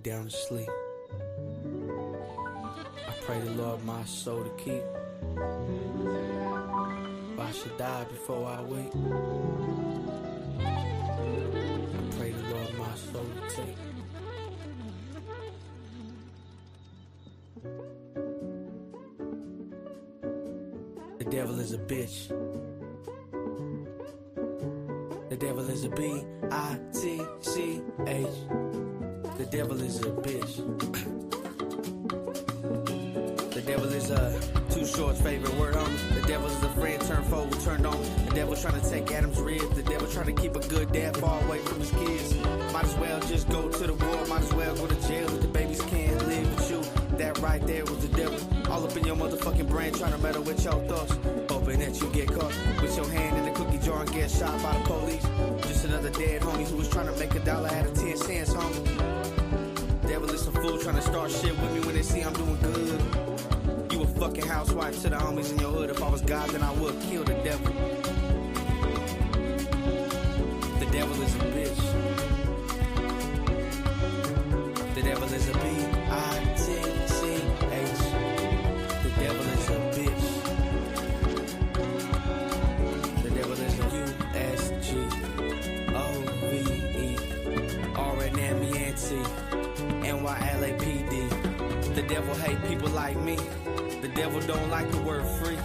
down to sleep. I pray the Lord my soul to keep. If I should die before I wake, I pray the Lord my soul to take. The devil is a bitch. The devil is a B-I-T-C-H. The devil is a bitch. The devil is a Too Short's favorite word on. The devil is a friend turned foe, turned on. The devil trying to take Adam's ribs. The devil trying to keep a good dad far away from his kids. Might as well just go to the war. Might as well go to jail if the babies can't live with you. That right there was the devil. All up in your motherfucking brain trying to meddle with your thoughts. Hoping that you get caught with your hand in the cookie jar and get shot by the police. Just another dead homie who was trying to make $1 out of 10 cents, homie. Devil is some fool trying to start shit with me when they see I'm doing good. You a fucking housewife to the homies in your hood. If I was God, then I would kill the devil. The devil is a bitch. The devil is a B-I-T-C-H. The devil is a bitch. The devil is a U-S-G-O-V-E R-N-M-E-N-T N-Y-L-A-P-D. The devil hate people like me. The devil don't like the word free.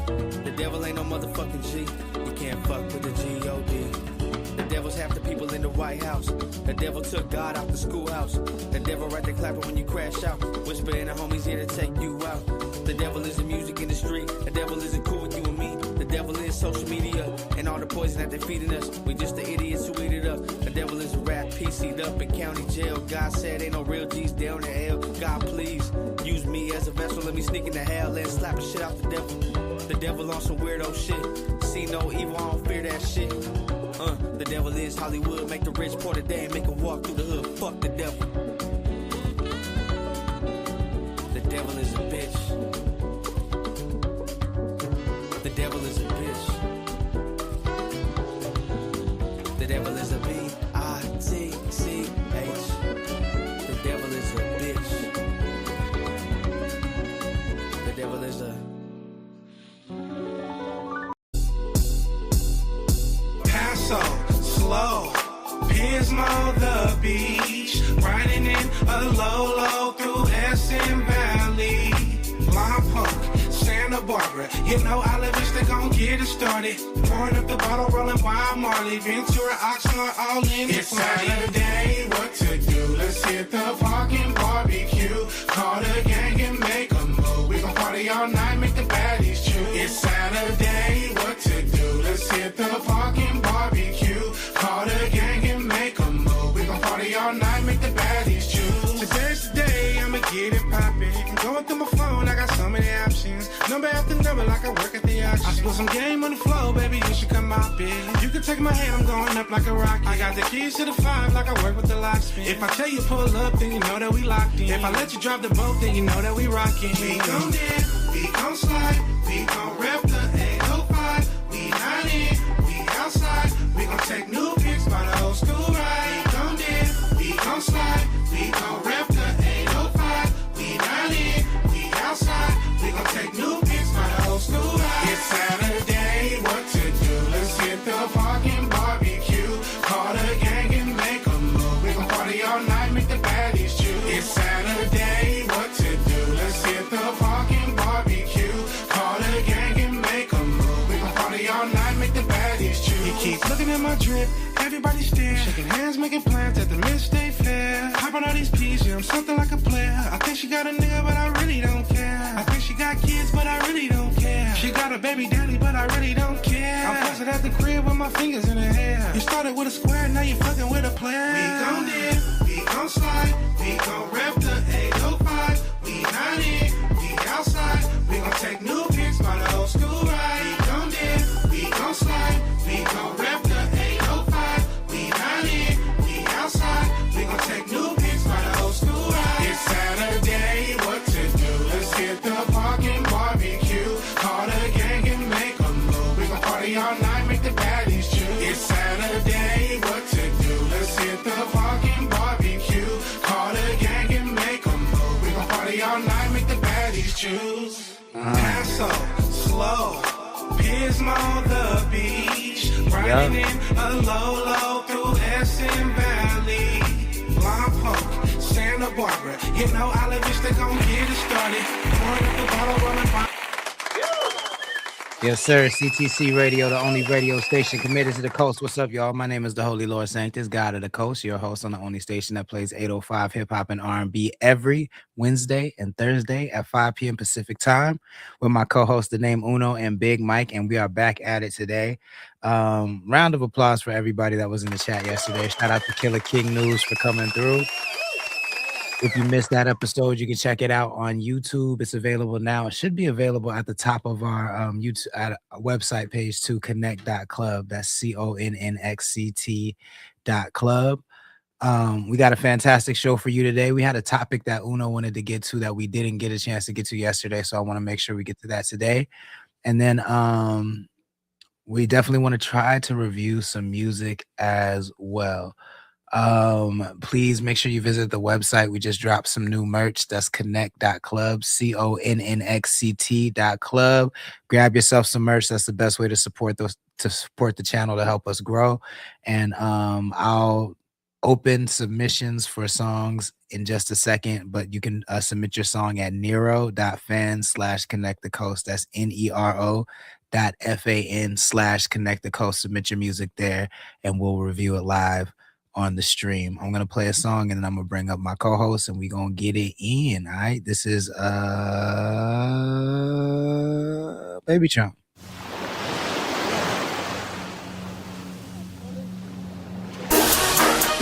The devil ain't no motherfucking G. You can't fuck with the G-O-D. The devil's half the people in the White House. The devil took God out the schoolhouse. The devil right there clapping when you crash out. Whisper in the homies here to take you out. The devil is the music industry. The devil isn't cool with you and me. The devil is social media and all the poison that they're feeding us. We just the idiots who eat it up. The devil is a rat PC'd up in county jail. God said ain't no real G's down in hell. God please use me as a vessel. Let me sneak into hell and slap the shit out the devil. The devil on some weirdo shit. See no evil, I don't fear that shit. The devil is Hollywood. Make the rich poor today and make them walk through the hood. Fuck the devil. The devil is a bitch. The devil is a bitch. The devil is a B-I-T-C-H. The devil is a bitch. The devil is a... So slow, Pismo the beach, riding in a low through Essen Valley, Lompoc, Santa Barbara. You know I live it, they gon' get it started. Pouring up the bottle, rolling Wild Marley, Ventura, Oxnard, all in the party. It's Saturday, what to do? Let's hit the fucking barbecue. Call the gang and make a move. We gon' party all night, make the baddies choose. It's Saturday, what to do? Let's hit the fucking barbecue. Call the gang and make a move. We gon' party all night, make the baddies choose. Today's the day, I'ma get it poppin'. Going through my phone, I got so many options. Number after number, like I work at the auction. I split some game on the floor, baby, you should come out, bitch. You can take my hand, I'm going up like a rocket. I got the keys to the 5, like I work with the locksmith. If I tell you pull up, then you know that we locked in. If I let you drop the boat, then you know that we rockin'. We gon' dip, we gon' slide, we gon' rep the 805. We not in, we outside. We gon' take new pics by the old school ride. We gon' dip, we gon' slide, we gon' rep the 805. We not in, we outside. We gon' take new pics by the old school ride. It's Saturday, what to do? Let's hit the fucking barbecue. Call the gang and make a move. We gon' party all night, make the baddies choose. It's Saturday, what to do? Let's hit the fucking barbecue. Call the gang and make a move. We gon' party all night, make the baddies choose. You keep looking at my drip, everybody stare. Shaking hands, making plans at the Mid-State Fair. Hop on all these P's, yeah, I'm something like a player. I think she got a nigga, but I really don't care. I think she got kids, but I really don't care. She got a baby daddy, but I really don't care. I'm posted at the crib with my fingers in her hair. You started with a square, now you fucking with a player. We gon' dip, we gon' slide, we gon' rep the 805. We not in, we outside. We gon' take new pics by the old school ride. We gon' dip, we gon' slide, we gon' rep the 805. We not in, we outside. We gon' take new pics by the old school ride. It's Saturday, what to do? Let's hit the fucking barbecue. Call the gang and make a move. We gon' party all night, make the baddies choose. It's Saturday, what to do? Let's hit the fucking barbecue. Call the gang and juice. Paso, slow, Pismo, the beach. Riding in a low through Essen Valley. Lompoc, Santa Barbara. You know, Olive Vista gon' get it started. Pouring up the bottle, rolling by. Yes, sir. CTC Radio, the only radio station committed to the coast. What's up, y'all? My name is the Holy Lord Sanctus, God of the Coast, your host on the only station that plays 805 hip-hop and R&B every Wednesday and Thursday at 5 p.m. Pacific time with my co-host, the name Uno and Big Mike, and we are back at it today. Round of applause for everybody that was in the chat yesterday. Shout out to Killer King News for coming through. If you missed that episode, you can check it out on YouTube. It's available now. It should be available at the top of our YouTube website page too, connect.club. That's CONNXCT.club. We got a fantastic show for you today. We had a topic that Uno wanted to get to that we didn't get a chance to get to yesterday, so I want to make sure we get to that today. And then we definitely want to try to review some music as well. Please make sure you visit the website. We just dropped some new merch. That's connect.club, CONNXCT.club. Grab yourself some merch. That's the best way to support the channel to help us grow. And I'll open submissions for songs in just a second, but you can submit your song at nero.fan/connectthecoast. That's nero.fan/connectthecoast. Submit your music there and we'll review it live on the stream. I'm gonna play a song and then I'm gonna bring up my co-host and we're gonna get it in. All right, this is Baby Trump.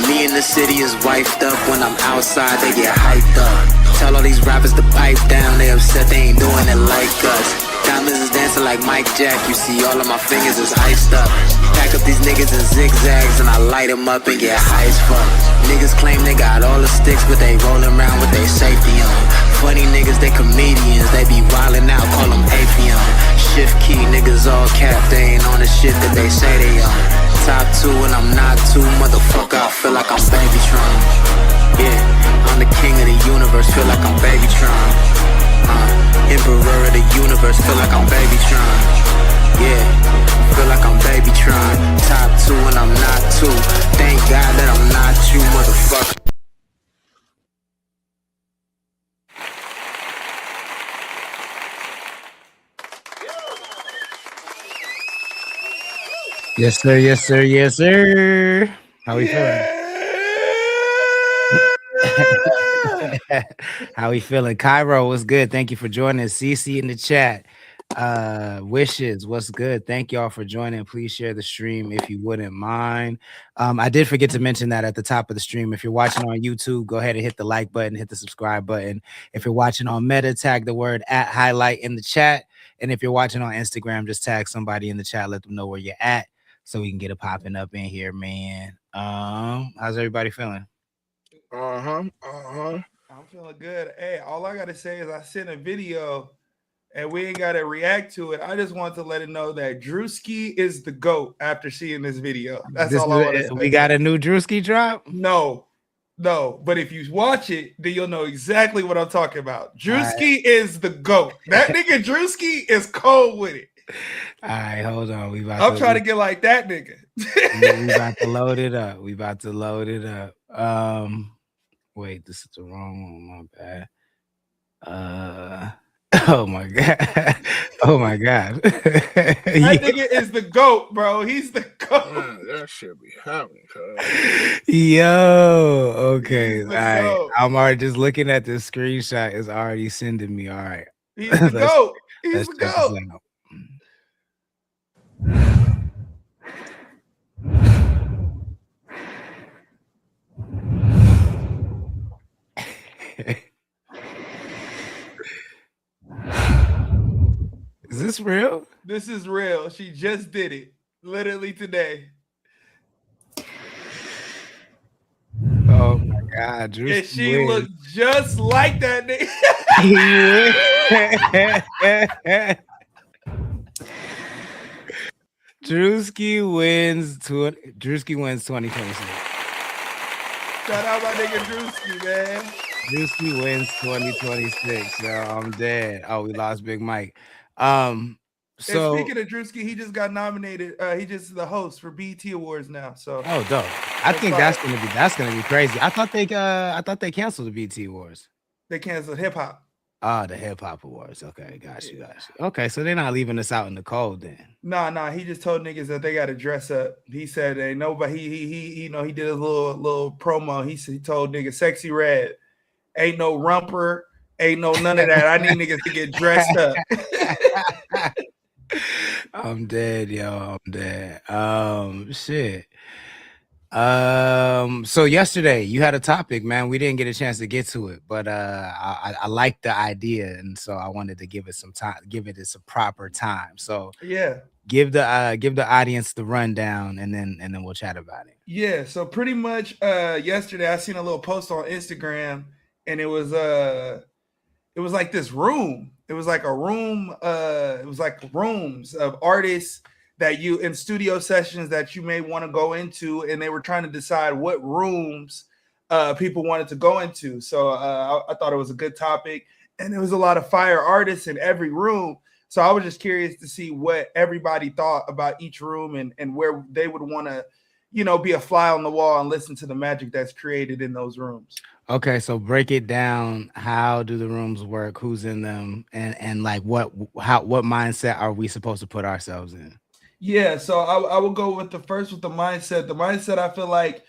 Me in the city is wifed up. When I'm outside, they get hyped up. Tell all these rappers to pipe down. They upset they ain't doing it like us. Diamonds is dancing like Mike Jack. You see all of my fingers is iced up. Pack up these niggas in zigzags and I light them up and get high as fuck. Niggas claim they got all the sticks, but they rolling around with their safety on. Funny niggas, they comedians. They be wildin' out, call them Apion. Shift key, niggas all cap. They ain't on the shit that they say they on. Top 2 and I'm not 2, motherfucker. I feel like I'm Babytron. Yeah, I'm the king of the universe. Feel like I'm Babytron. Emperor of the universe. Feel like I'm Babytron. Yeah, feel like I'm Babytron. Top 2 and I'm not 2. Thank God that I'm not you, motherfucker. Yes, sir. Yes, sir. Yes, sir. How we feeling? How we feeling? Cairo, what's good? Thank you for joining. CC in the chat. Wishes, what's good? Thank y'all for joining. Please share the stream if you wouldn't mind. I did forget to mention that at the top of the stream. If you're watching on YouTube, go ahead and hit the like button, hit the subscribe button. If you're watching on Meta, tag the word @highlight in the chat. And if you're watching on Instagram, just tag somebody in the chat, let them know where you're at so we can get it popping up in here, man. How's everybody feeling? I'm feeling good. Hey, all I gotta say is I sent a video and we ain't gotta react to it. I just want to let it know that Drewski is the GOAT after seeing this video. That's all I want to say. We got a new Drewski drop? No, but if you watch it, then you'll know exactly what I'm talking about. Drewski is the GOAT. That nigga Drewski is cold with it. All right, hold on. I'm trying to get like that nigga. We about to load it up. Wait, this is the wrong one. My bad. Oh my god. Oh my god. That nigga is the GOAT, bro. He's the GOAT. Man, that shit be happening, cuz. Yo, okay. All right. I'm already just looking at this screenshot. It's already sending me. All right. He's the GOAT. He's the GOAT. Is this real? This is real. She just did it. Literally today. Oh my god, Drew. And she looked just like that nigga. Drewski wins 2026. Shout out my nigga Drewski, man. Drewski wins 2026. Yo, I'm dead. Oh, we lost Big Mike. And So speaking of Drewski, he just got nominated. He just the host for BET Awards now. So oh, dope. I think that's gonna be crazy. I thought they canceled the BT Awards. They canceled hip hop. Oh, the hip hop awards. Okay, got you. Okay, so they're not leaving us out in the cold then. Nah. He just told niggas that they got to dress up. He said, "Ain't nobody." He he did a little promo. He told niggas, "Sexy Red, ain't no rumper, ain't no none of that. I need niggas to get dressed up." I'm dead, yo. I'm dead. Shit. So yesterday you had a topic, man. We didn't get a chance to get to it, but I liked the idea, and so I wanted to give it some time, give it its a proper time. So yeah, give the audience the rundown, and then we'll chat about it. Yeah, so pretty much yesterday I seen a little post on Instagram, and it was like this room. It was like a room, it was like rooms of artists that you in studio sessions that you may want to go into, and they were trying to decide what rooms people wanted to go into. So I thought it was a good topic, and there was a lot of fire artists in every room. So I was just curious to see what everybody thought about each room and where they would want to, be a fly on the wall and listen to the magic that's created in those rooms. Okay, so break it down. How do the rooms work? Who's in them? And like what mindset are we supposed to put ourselves in? Yeah, so I will go with the mindset. The mindset, I feel like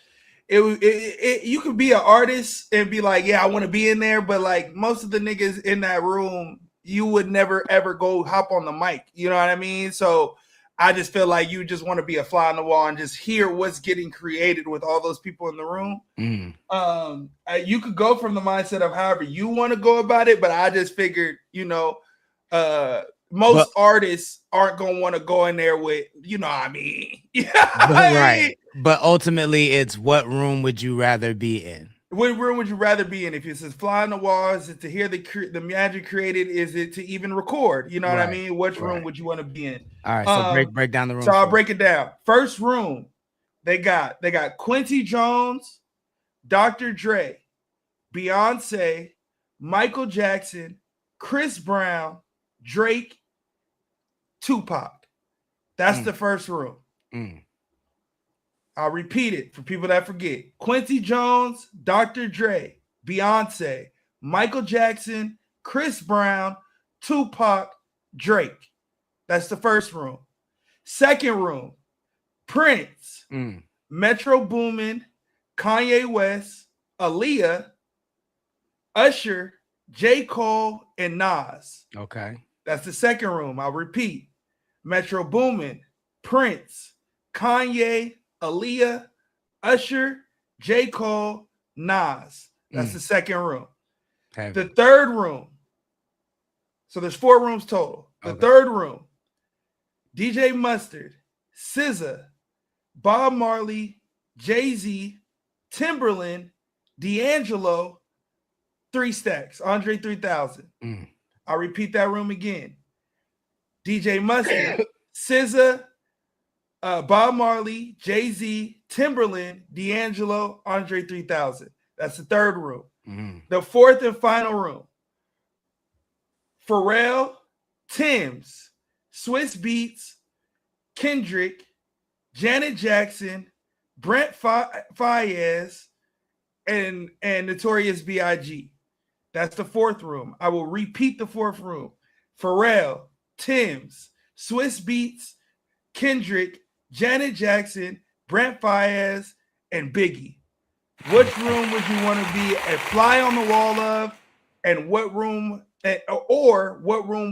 it you could be an artist and be like, yeah, I want to be in there, but like most of the niggas in that room, you would never ever go hop on the mic. You know what I mean? So I just feel like you just want to be a fly on the wall and just hear what's getting created with all those people in the room. You could go from the mindset of however you want to go about it, but I just figured, most artists aren't going to want to go in there with, Right. But ultimately, it's what room would you rather be in? What room would you rather be in? If it's just fly on the wall, is it to hear the magic created? Is it to even record? You know what I mean? Which room would you want to be in? All right, so break down the room. So I'll break it down. First room, they got Quincy Jones, Dr. Dre, Beyonce, Michael Jackson, Chris Brown, Drake, Tupac. That's the first room. I'll repeat it for people that forget. Quincy Jones, Dr. Dre, Beyonce, Michael Jackson, Chris Brown, Tupac, Drake. That's the first room. Second room, Prince, Metro Boomin, Kanye West, Aaliyah, Usher, J. Cole, and Nas. Okay. That's the second room. I'll repeat. Metro Boomin, Prince, Kanye, Aaliyah, Usher, J. Cole, Nas. That's the second room. The third room. So there's 4 rooms total. The third room. DJ Mustard, SZA, Bob Marley, Jay-Z, Timberland, D'Angelo, 3 Stacks, Andre 3000. I'll repeat that room again. DJ Mustard, SZA, Bob Marley, Jay-Z, Timberland, D'Angelo, Andre 3000. That's the third room. The fourth and final room. Pharrell, Tim's, Swiss Beats, Kendrick, Janet Jackson, Brent Faiyaz, and Notorious B.I.G. That's the fourth room. I will repeat the fourth room. Pharrell, Tim's, Swiss Beats, Kendrick, Janet Jackson, Brent Faiyaz, and Biggie. Which room would you want to be a fly on the wall of, and what room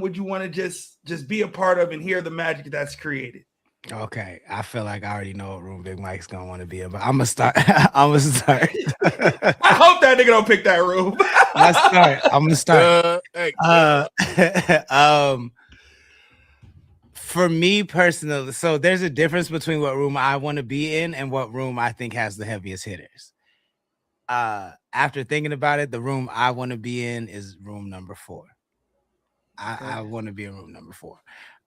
would you want to just be a part of and hear the magic that's created? Okay, I feel like I already know what room Big Mike's gonna want to be in, but I'm gonna start. I hope that nigga don't pick that room. I'm gonna start. For me personally, so there's a difference between what room I want to be in and what room I think has the heaviest hitters. After thinking about it, the room I want to be in is room number 4. I want to be in room number 4.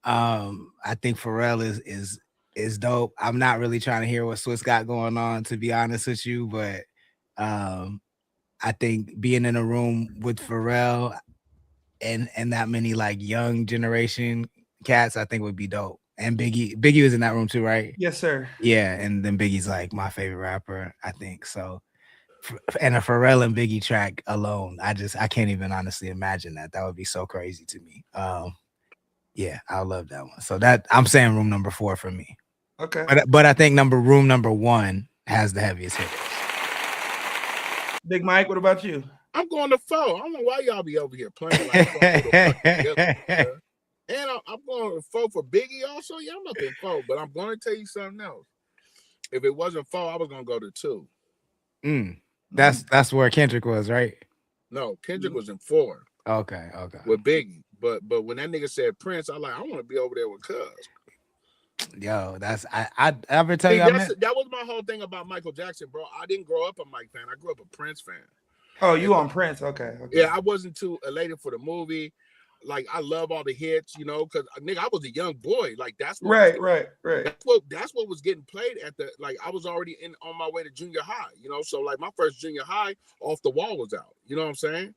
I think Pharrell is dope. I'm not really trying to hear what Swiss got going on, to be honest with you, but I I think being in a room with Pharrell and that many like young generation cats, I think would be dope. And Biggie was in that room too, right? Yes, sir. Yeah, and then Biggie's like my favorite rapper, I think. So, and a Pharrell and Biggie track alone, I can't even honestly imagine that. That would be so crazy to me. Yeah, I love that one. So that I'm saying room number 4 for me. Okay. But I think room number 1 has the heaviest hitters. Big Mike, what about you? I'm going to 4. I don't know why y'all be over here playing like and I'm going to 4 for Biggie also. Yeah, I'm up in 4, but I'm going to tell you something else. If it wasn't 4, I was going to go to 2. That's where Kendrick was, right? No, Kendrick was in 4. Okay. With Biggie. But when that nigga said Prince, I want to be over there with Cuz. Yo, that's I ever tell you that was my whole thing about Michael Jackson, bro. I didn't grow up a Mike fan. I grew up a Prince fan. Oh, you on Prince? Okay. Yeah, I wasn't too elated for the movie. Like, I love all the hits, because nigga, I was a young boy. Like, that's what right. That's what was getting played at the, like, I was already on my way to junior high, So like my first junior high, Off the Wall was out. You know what I'm saying?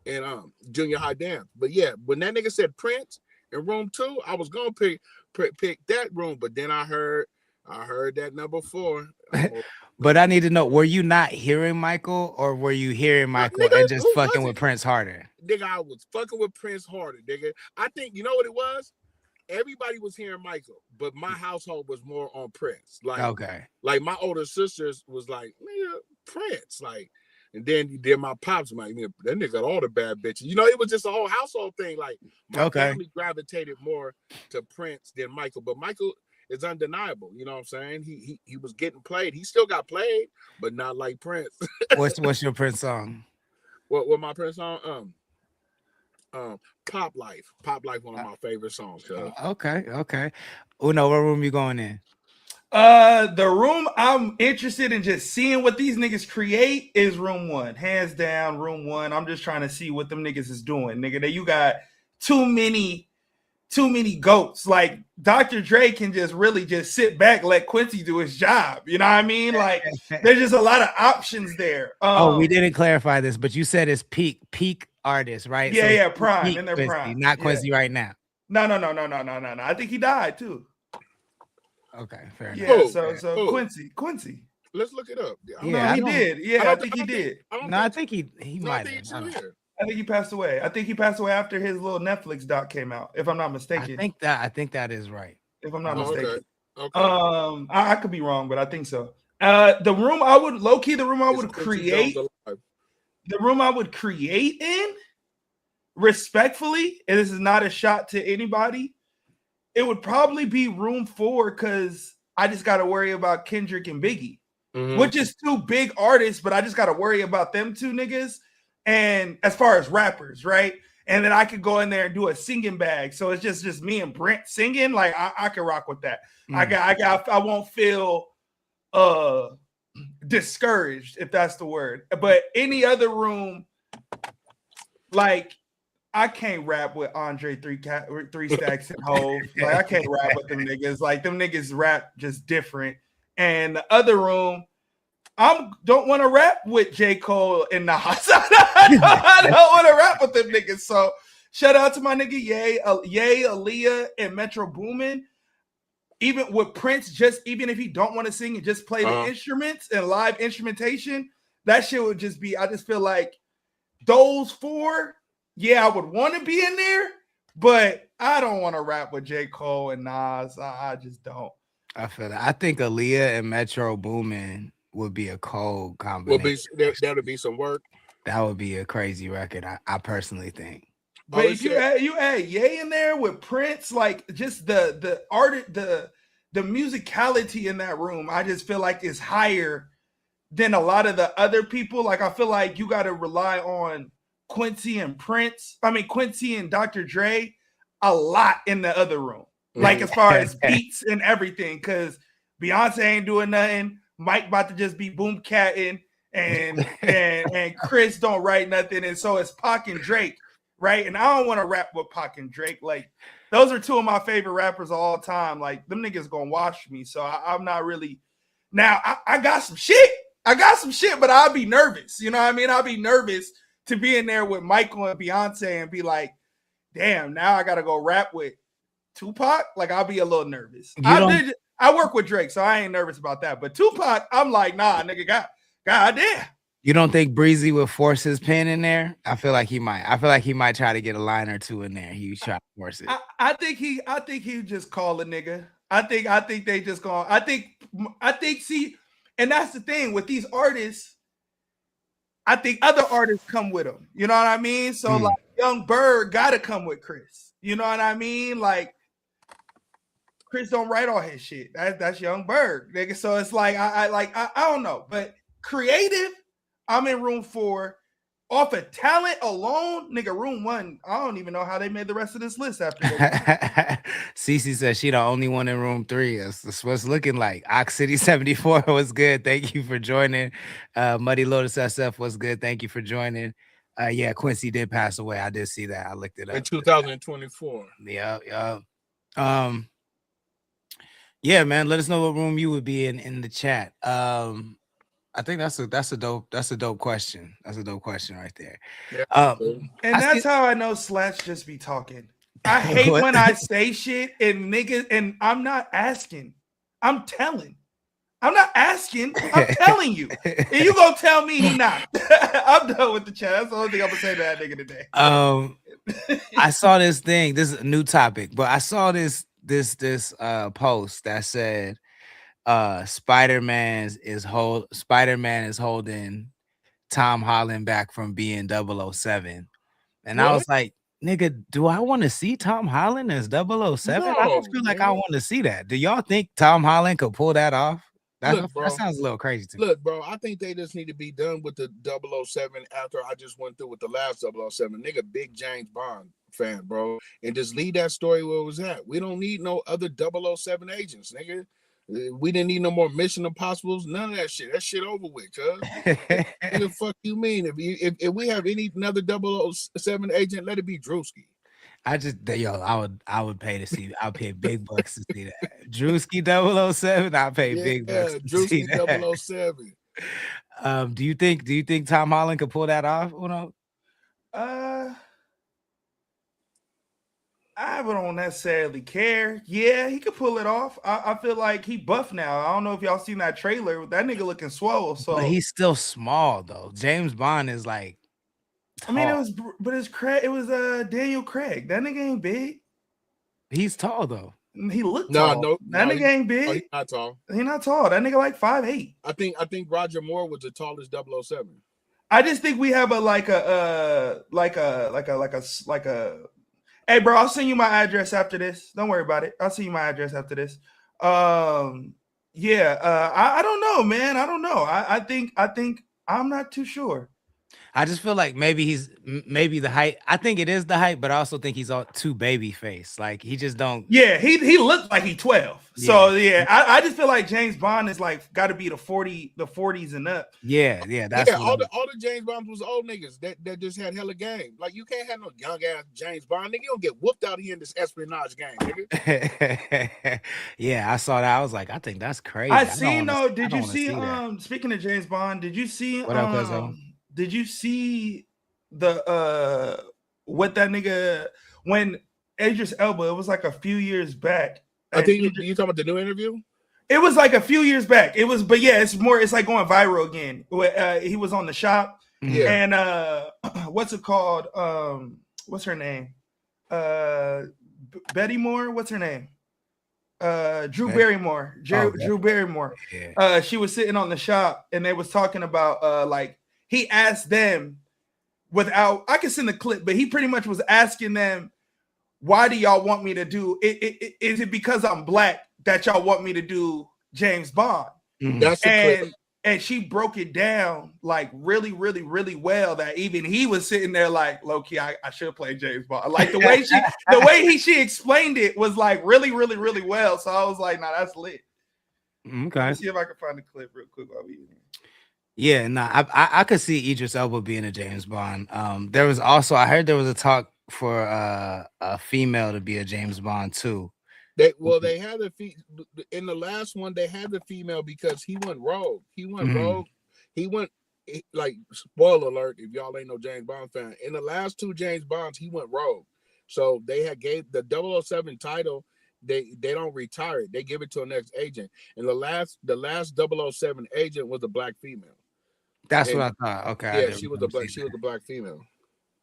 And junior high dance. But yeah, when that nigga said Prince in room 2, I was gonna pick that room, but then I heard that number 4. But I need to know, were you not hearing Michael, or were you hearing Michael and just fucking with Prince harder? Nigga, I was fucking with Prince harder, nigga. I think, you know what it was? Everybody was hearing Michael, but my household was more on Prince. Like, okay. Like, my older sisters was like, nigga, Prince. Like, and then my pops, like, that nigga got all the bad bitches. It was just a whole household thing. Like, my family gravitated more to Prince than Michael. But Michael is undeniable. You know what I'm saying? He was getting played. He still got played, but not like Prince. What's your Prince song? What my Prince song? Pop Life. Pop Life, one of my favorite songs. Okay. Uno, what room you going in? The room I'm interested in just seeing what these niggas create is room 1. Hands down, room 1. I'm just trying to see what them niggas is doing, nigga. That you got too many goats. Like, Dr. Dre can just really just sit back, let Quincy do his job. You know what I mean? Like, there's just a lot of options there. We didn't clarify this, but you said it's peak artists, right? Yeah, prime in their Quincy, prime. Not Quincy right now. No. I think he died too. Okay, fair enough. Yeah, so Quincy. Let's look it up. He did. Yeah, I think he did. I think he might have. I think he passed away. I think he passed away after his little Netflix doc came out, if I'm not mistaken. I think that is right. If I'm not mistaken. Okay. I could be wrong, but I think so. The room I would create. The room I would create in, respectfully, and this is not a shot to anybody, it would probably be room 4, because I just got to worry about Kendrick and Biggie, which is 2 big artists, but I just got to worry about them 2 niggas. And as far as rappers, right? And then I could go in there and do a singing bag. So it's just me and Brent singing. Like, I can rock with that. I won't feel discouraged, if that's the word. But any other room, like, I can't rap with Andre 3 Stacks and Hove. Like, I can't rap with them niggas. Like, them niggas rap just different. And the other room, I don't want to rap with J. Cole and Nas. I don't want to rap with them niggas. So shout out to my nigga Ye, Aaliyah, and Metro Boomin. Even with Prince, even if he don't want to sing and just play the instruments and live instrumentation, that shit would just be, I just feel like those 4, I would want to be in there, but I don't want to rap with J. Cole and Nas. I just don't. I feel that. I think Aaliyah and Metro Boomin would be a cold combination. That would be some work. That would be a crazy record, I personally think. But if you add Ye in there with Prince, like, just the art, the musicality in that room, I just feel like is higher than a lot of the other people. Like, I feel like you got to rely on Quincy and Dr. Dre a lot in the other room. Like, as far as beats and everything, because Beyonce ain't doing nothing. Mike about to just be boom catting, and Chris don't write nothing, and so it's Pac and Drake, right? And I don't want to rap with Pac and Drake. Like, those are 2 of my favorite rappers of all time. Like, them niggas gonna wash me, so I'm not really. Now I got some shit. I got some shit, but I'll be nervous. You know what I mean? I'll be nervous to be in there with Michael and Beyonce and be like, damn, now I gotta go rap with Tupac. Like, I'll be a little nervous. I work with Drake, so I ain't nervous about that. But Tupac, I'm like, nah, nigga, God damn. You don't think Breezy would force his pen in there? I feel like he might. I feel like he might try to get a line or two in there. He try to force it. I think he just call a nigga. I think they just gonna. I think. See, and that's the thing with these artists. I think other artists come with them. You know what I mean? So like, Young Bird gotta come with Chris. You know what I mean? Like, Chris don't write all his shit. That's Young Bird, nigga. So it's like I don't know, but creative. I'm in room 4. Off of talent alone, nigga, room 1. I don't even know how they made the rest of this list after that. Cece says she the only one in room 3. That's what's looking like. Ox City 74 was good. Thank you for joining. Muddy Lotus SF was good. Thank you for joining. Yeah, Quincy did pass away. I did see that. I looked it up. In 2024. Yeah. Yeah, man. Let us know what room you would be in the chat. I think that's a dope question. That's a dope question right there. Yeah. And that's how I know Slash just be talking. I hate when I say shit and niggas, and I'm not asking. I'm telling. I'm not asking. I'm telling you. And you gonna tell me he not. I'm done with the chat. That's the only thing I'm gonna say to that nigga today. I saw this thing. This is a new topic, but I saw this post that said Spider-Man is holding Tom Holland back from being 007. And what? I was like, nigga, do I want to see Tom Holland as 007? No, I don't feel like I want to see that. Do y'all think Tom Holland could pull that off? That sounds a little crazy to me. Look, bro, I think they just need to be done with the 007 after I just went through with the last 007. Nigga, big James Bond fan, bro. And just leave that story where it was at. We don't need no other 007 agents, nigga. We didn't need no more Mission Impossibles. None of that shit. That shit over with, cuz. What the fuck you mean? If we have another 007 agent, let it be Drewski. I would pay to see. I'll pay big bucks to see that. Drewski 007. I'll pay big bucks. Drewski 007. Do you think Tom Holland could pull that off? I don't necessarily care. Yeah, he could pull it off. I feel like he buff now. I don't know if y'all seen that trailer. That nigga looking swole. So but he's still small though. James Bond is like tall. I mean, it was Daniel Craig. That nigga ain't big. He's tall though. He looked tall. That nigga ain't big. He's not tall. He's not tall. That nigga like 5'8". I think Roger Moore was the tallest 007. I just think we have a hey, bro, I'll send you my address after this. Don't worry about it. I'll send you my address after this. I don't know, man. I don't know. I think I'm not too sure. I just feel like maybe the height. I think it is the height, but I also think he's all too baby face. Like he just don't. Yeah, he looks like he's 12. Yeah. So yeah, I just feel like James Bond is like got to be the 40s and up. Yeah. That's all the James Bonds was old niggas that just had hella game. Like you can't have no young ass James Bond nigga. You don't get whooped out here in this espionage game, nigga. Yeah, I saw that. I was like, I think that's crazy. Did you see? Speaking of James Bond, did you see? What up, did you see the what that nigga when Idris Elba? It was like a few years back. I think you talking about the new interview. It was like a few years back. It was, but yeah, it's like going viral again. He was on The Shop, and what's it called? What's her name? Betty Moore. What's her name? Drew Barrymore. Drew Barrymore. Yeah. She was sitting on The Shop, and they was talking about like. He asked them I can send the clip, but he pretty much was asking them, why do y'all want me to do it? Is it because I'm black that y'all want me to do James Bond? Mm-hmm. That's the clip. And she broke it down like really, really, really well that even he was sitting there like, low key, I should play James Bond. Like the way she explained it was like really, really, really well. So I was like, nah, that's lit. Okay. Let's see if I can find the clip real quick while we in here. Yeah, I could see Idris Elba being a James Bond. There was also, I heard there was a talk for a female to be a James Bond too. They had in the last one they had the female because he went rogue. he went like spoiler alert if y'all ain't no James Bond fan. In the last 2 James Bonds, he went rogue. So they had gave the 007 title. They don't retire it. They give it to a next agent. And the last 007 agent was a black female. That's what I thought. Okay. Yeah, she was a black female.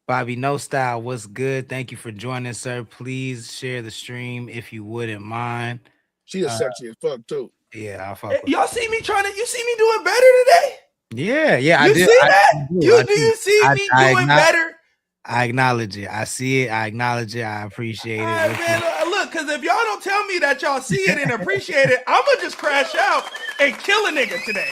Bobby No Style, what's good? Thank you for joining, sir. Please share the stream if you wouldn't mind. She is sexy as fuck too. Yeah, I'll fuck with y'all see me you see me doing better today? Yeah. You see that? Do you see me doing better? I acknowledge it. I see it. I acknowledge it. I appreciate it. Man, look, because if y'all don't tell me that y'all see it and appreciate it, I'm gonna just crash out and kill a nigga today.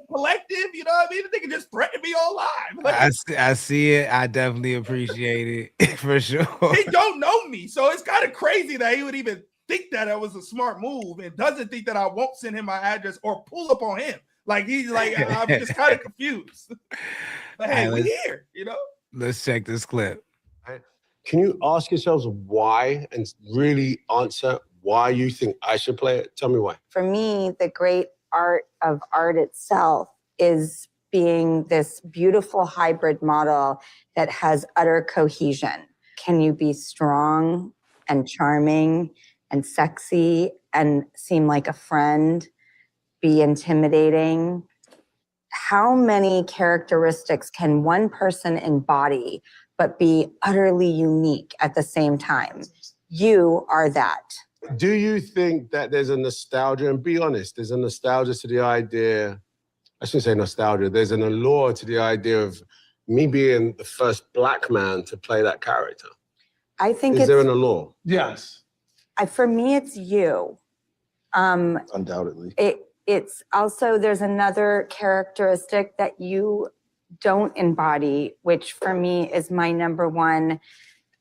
Collective, you know what I mean? The nigga just threatened me all live. Like, I see it. I definitely appreciate it for sure. He don't know me, so it's kind of crazy that he would even think that was a smart move and doesn't think that I won't send him my address or pull up on him. Like he's like, I'm just kind of confused. But hey, we here, you know. Let's check this clip. Can you ask yourselves why and really answer why you think I should play it? Tell me why. For me, the great art of art itself is being this beautiful hybrid model that has utter cohesion. Can you be strong and charming and sexy and seem like a friend, be intimidating? How many characteristics can one person embody but be utterly unique at the same time? You are that. Do you think that there's a nostalgia, and be honest, there's a nostalgia to the idea, I shouldn't say nostalgia, there's an allure to the idea of me being the first black man to play that character? I think Is there an allure? Yes. For me, it's you. Undoubtedly. It's also, there's another characteristic that you don't embody, which for me is my number one,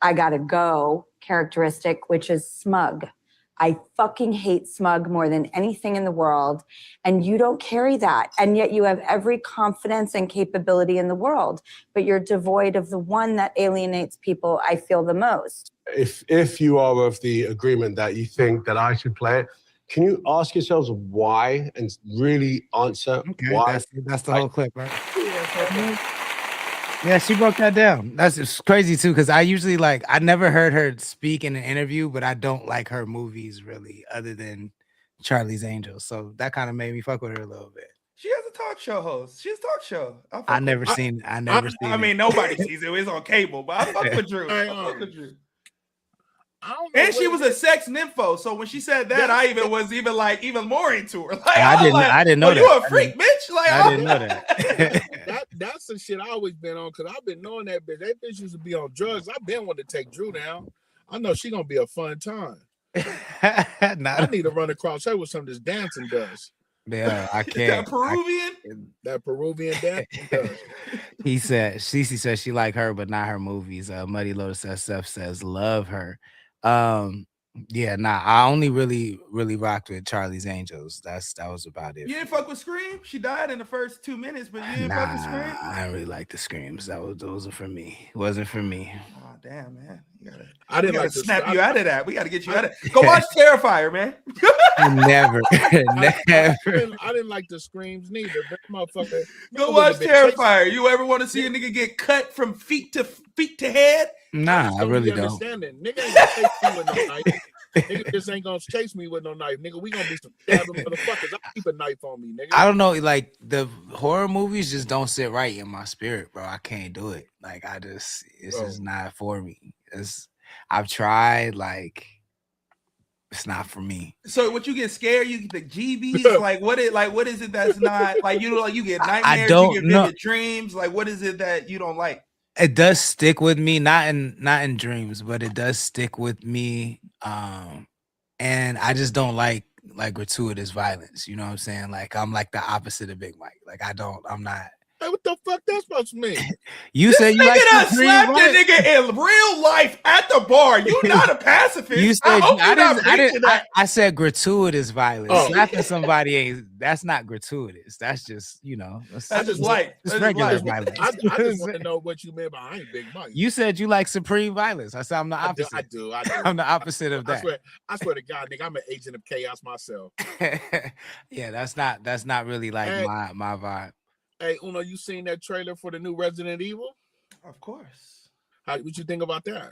I gotta go characteristic, which is smug. I fucking hate smug more than anything in the world. And you don't carry that. And yet you have every confidence and capability in the world, but you're devoid of the one that alienates people, I feel, the most. If you are of the agreement that you think that I should play it, can you ask yourselves why and really answer why? That's the whole clip, right? Yeah, she broke that down. That's just crazy too, because I usually I never heard her speak in an interview, but I don't like her movies really, other than Charlie's Angels. So that kind of made me fuck with her a little bit. She has a talk show host. She has a talk show. I never seen. I mean, nobody sees it. It's on cable, but I fuck with Drew. I fuck with Drew. And she was a sex nympho, so when she said that, I was even more into her. Like, I didn't know that. You a freak, bitch? Like, I didn't know that. That's the shit I always been on, because I've been knowing that bitch. That bitch used to be on drugs. I've been wanting to take Drew down. I know she gonna be a fun time. I need to run across her with some of this dancing does. Yeah, I can't. That Peruvian dancing does. Cece says she like her, but not her movies. Muddy Lotus SF says love her. I only really rocked with Charlie's Angels. That was about it. You didn't fuck with Scream? She died in the first 2 minutes, but you didn't fuck with Scream? I didn't really like the Screams. Those are for me. It wasn't for me. Oh damn, man. I didn't like to snap you out of that. We gotta get you out of it. Go watch Terrifier, man. Never. I didn't like the Screams neither. That motherfucker. Go watch Terrifier. You ever want to see a nigga get cut from feet to head? Nah, I really don't. Nigga ain't gonna chase me with no knife. Nigga just ain't gonna chase me with no knife. Nigga, we gonna be some stabbing motherfuckers. I keep a knife on me, nigga. I don't know, the horror movies just don't sit right in my spirit, bro. I can't do it. It's just not for me. I've tried, it's not for me. So what, you get scared? You get the GBs? What is it that's not you get nightmares, you get vivid dreams? What is it that you don't like? It does stick with me, not in dreams, but it does stick with me. And I just don't like gratuitous violence. You know what I'm saying? I'm the opposite of Big Mike. I'm not Hey, what the fuck that's supposed to mean? You said you like Nigga Supreme slapped Violence. a nigga in real life at the bar. You not a pacifist. You said I said gratuitous violence. Oh. Slapping somebody that's not gratuitous. That's just, That's just light. It's regular violence. I just want to know what you meant by I ain't Big Mike. You said you like supreme violence. I said I'm the opposite. I do. I'm the opposite of that. I swear to God, nigga, I'm an agent of chaos myself. Yeah, that's not really like my vibe. Hey, Uno, you seen that trailer for the new Resident Evil? Of course. What you think about that?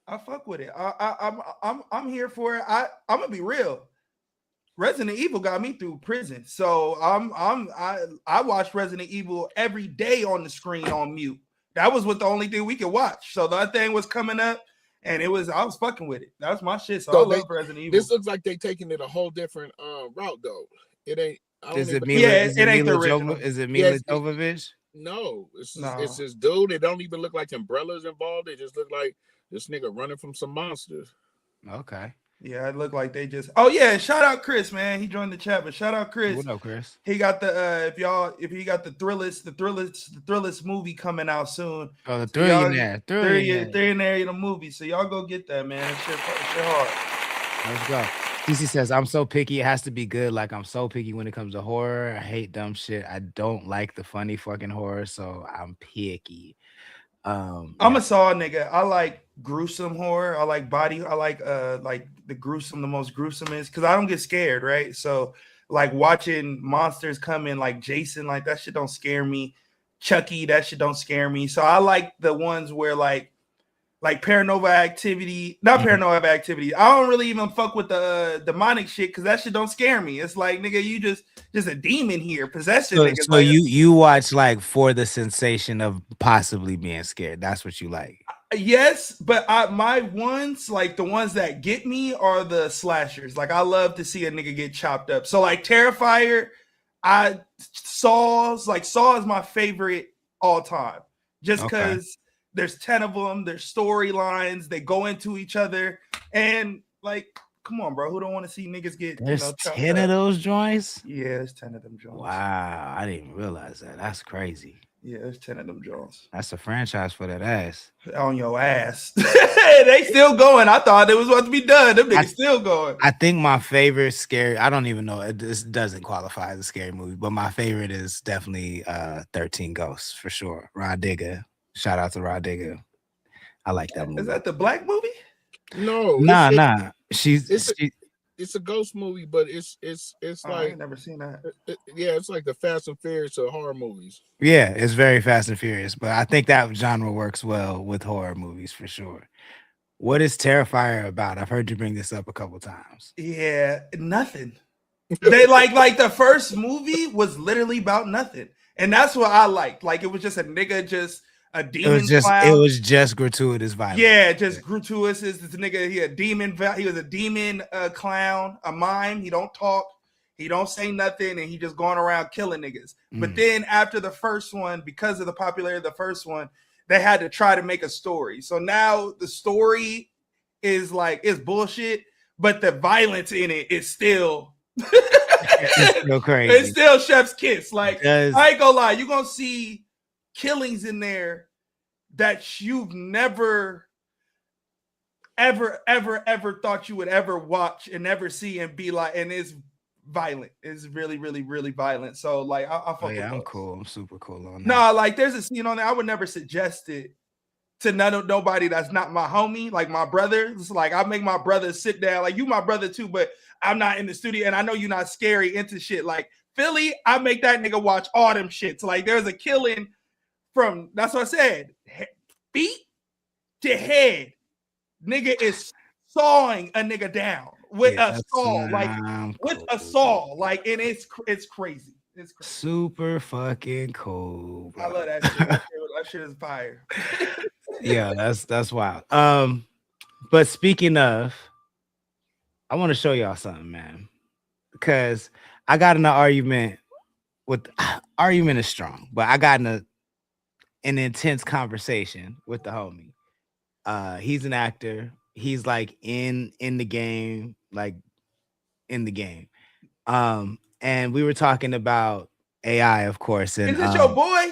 I fuck with it. I'm here for it. I'm gonna be real. Resident Evil got me through prison, so I watch Resident Evil every day on the screen on mute. That was the only thing we could watch. So that thing was coming up, and I was fucking with it. That was my shit. So I love Resident Evil. This looks like they taking it a whole different route though. It ain't. Is it ain't the original? Is it Mila Jovovich? No, it's this dude. It don't even look like Umbrella's involved. It just look like this nigga running from some monsters. Okay. Yeah, it looked like they just. Oh yeah, shout out Chris, man. He joined the chat, but shout out Chris. What up, Chris? He got the if he got the Thrillist movie coming out soon. Oh, the Thrillionaire, the movie. So y'all go get that, man. It's shit hard. Let's go. CC says, I'm so picky, it has to be good. Like, I'm so picky when it comes to horror. I hate dumb shit. I don't like the funny fucking horror, so I'm picky. I'm a Saw nigga. I like gruesome horror. I like body. I like the most gruesomest, because I don't get scared, right? So, like, watching monsters come in, like Jason, like, that shit don't scare me. Chucky, that shit don't scare me. So I like the ones where, like Paranormal Activity, not Paranormal Activity. I don't really even fuck with the demonic shit, because that shit don't scare me. It's like, nigga, you just a demon here, possession. So like, you watch like for the sensation of possibly being scared. That's what you like. Yes, but my ones, like the ones that get me, are the slashers. Like, I love to see a nigga get chopped up. So like Terrifier, Saw is my favorite all time, just because. There's 10 of them. There's storylines. They go into each other. And, like, come on, bro. Who don't want to see niggas get, There's 10 of those joints? Yeah, there's 10 of them joints. Wow. I didn't realize that. That's crazy. Yeah, there's 10 of them joints. That's a franchise for that ass. On your ass. They still going. I thought it was about to be done. Them niggas still going. I think my favorite scary, I don't even know. This doesn't qualify as a scary movie, but my favorite is definitely 13 Ghosts, for sure. Rod Digger. Shout out to Rod Digger. I like that movie. Is that the black movie? No. Nah. It's a ghost movie, but it's like I ain't never seen that. It's like the Fast and Furious of horror movies. Yeah, it's very Fast and Furious, but I think that genre works well with horror movies for sure. What is Terrifier about? I've heard you bring this up a couple times. Yeah, nothing. They like the first movie was literally about nothing, and that's what I liked. Like, it was just a nigga, just a demon. It was just gratuitous violence. Yeah, just gratuitous. This nigga, he was a demon clown, a mime. He don't talk, he don't say nothing, and he just going around killing niggas. But then after the first one, because of the popularity of the first one, they had to try to make a story. So now the story is like, it's bullshit, but the violence in it is still it's still crazy. It's still chef's kiss. Like, I ain't gonna lie, you're gonna see killings in there that you've never ever thought you would ever watch and never see, and be like, and it's violent. It's really, really, really violent. So like, I fuck with I'm cool. I'm super cool on that. No, like, there's a scene on there. I would never suggest it to nobody that's not my homie, like my brother. It's like, I make my brother sit down. Like, you my brother too, but I'm not in the studio, and I know you're not scary into shit. Like Philly, I make that nigga watch all them shits. Like, there's a killing from, that's what I said, feet to head. Nigga is sawing a nigga down with a saw, a saw, like, and it's crazy. It's crazy. Super fucking cool, bro. I love that shit. That shit is fire. Yeah, that's wild. But speaking of, I want to show y'all something, man, because I got in an argument is strong, but I got in an intense conversation with the homie. He's an actor. He's like in the game, and we were talking about AI, of course. And is this your boy?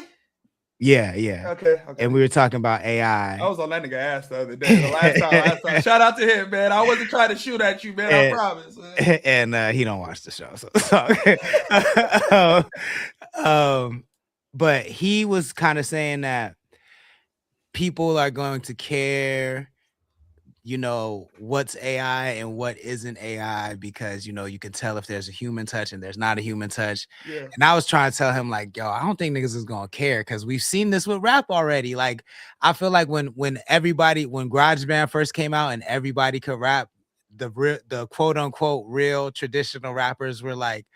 Yeah. Okay. And we were talking about AI. I was on that nigga ass the other day. The last time. Shout out to him, man. I wasn't trying to shoot at you, man. I promise. And he don't watch the show, but he was kind of saying that people are going to care, what's AI and what isn't AI, because you can tell if there's a human touch and there's not a human touch. Yeah. And I was trying to tell him, like, yo, I don't think niggas is gonna care, because we've seen this with rap already. Like, I feel like when GarageBand first came out and everybody could rap, the quote unquote real traditional rappers were like,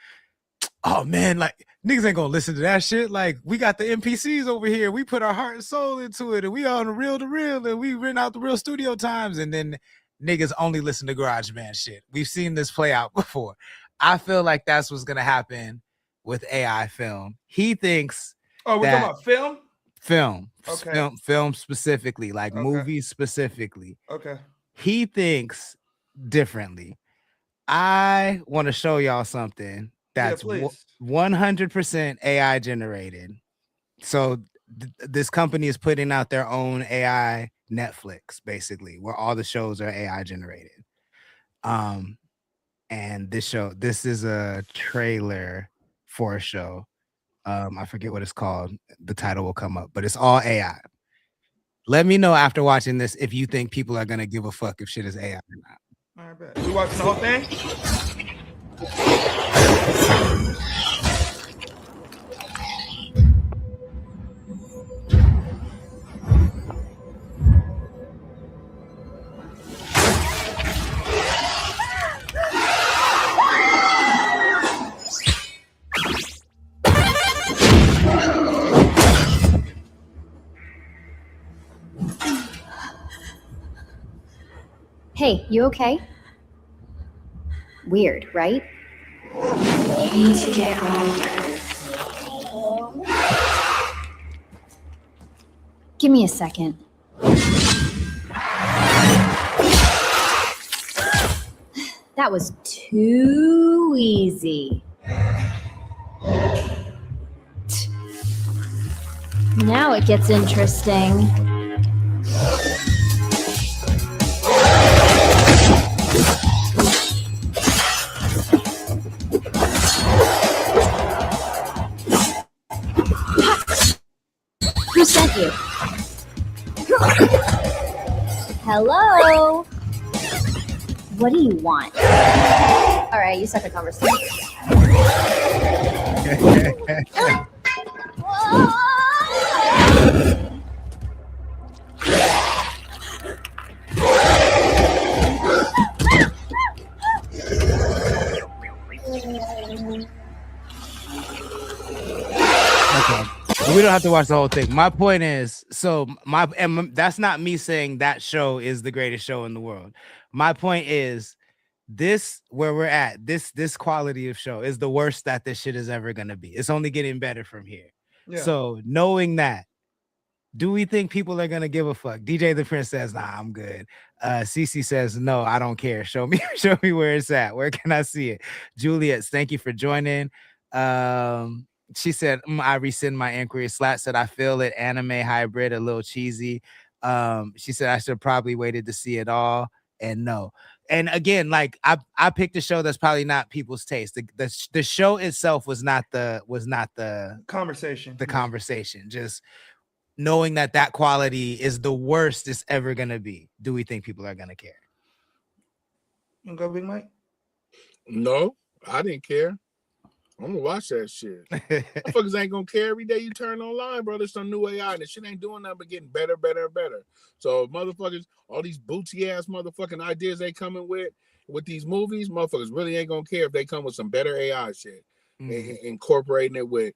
oh man, like niggas ain't gonna listen to that shit. Like, we got the NPCs over here. We put our heart and soul into it, and we on the reel to reel, and we rent out the real studio times. And then niggas only listen to GarageBand shit. We've seen this play out before. I feel like that's what's gonna happen with AI film. He thinks. Oh, we're talking about film? Film. Okay. Film specifically, like movies specifically. Okay. He thinks differently. I want to show y'all something that's 100% AI generated. So this company is putting out their own AI Netflix, basically, where all the shows are AI generated. And this is a trailer for a show. I forget what it's called. The title will come up, but it's all AI. Let me know after watching this if you think people are gonna give a fuck if shit is AI or not. All right, bet. We watching the whole thing? Hey, you okay? Weird, right? Need to get home. Give me a second. That was too easy. Now it gets interesting. Who sent you? Hello? What do you want? All right, you suck at conversation. We don't have to watch the whole thing. My point is, that's not me saying that show is the greatest show in the world. My point is, this where we're at, this quality of show is the worst that this shit is ever gonna be. It's only getting better from here. Yeah. So knowing that, do we think people are gonna give a fuck? DJ the Prince says, nah, I'm good. CC says, no, I don't care. Show me where it's at. Where can I see it? Juliet, thank you for joining. She said, I rescind my inquiry. Slat said, I feel it. Anime hybrid, a little cheesy. She said, I should probably waited to see it all. And no. And again, like I picked a show that's probably not people's taste. The show itself was not the conversation. The conversation. Just knowing that quality is the worst it's ever gonna be. Do we think people are gonna care? You go, Big Mike? No, I didn't care. I'm gonna watch that shit. Motherfuckers ain't gonna care every day you turn online, bro. There's some new AI and the shit ain't doing nothing but getting better, better, and better. So motherfuckers, all these booty ass motherfucking ideas they coming with these movies, motherfuckers really ain't gonna care if they come with some better AI shit, incorporating it with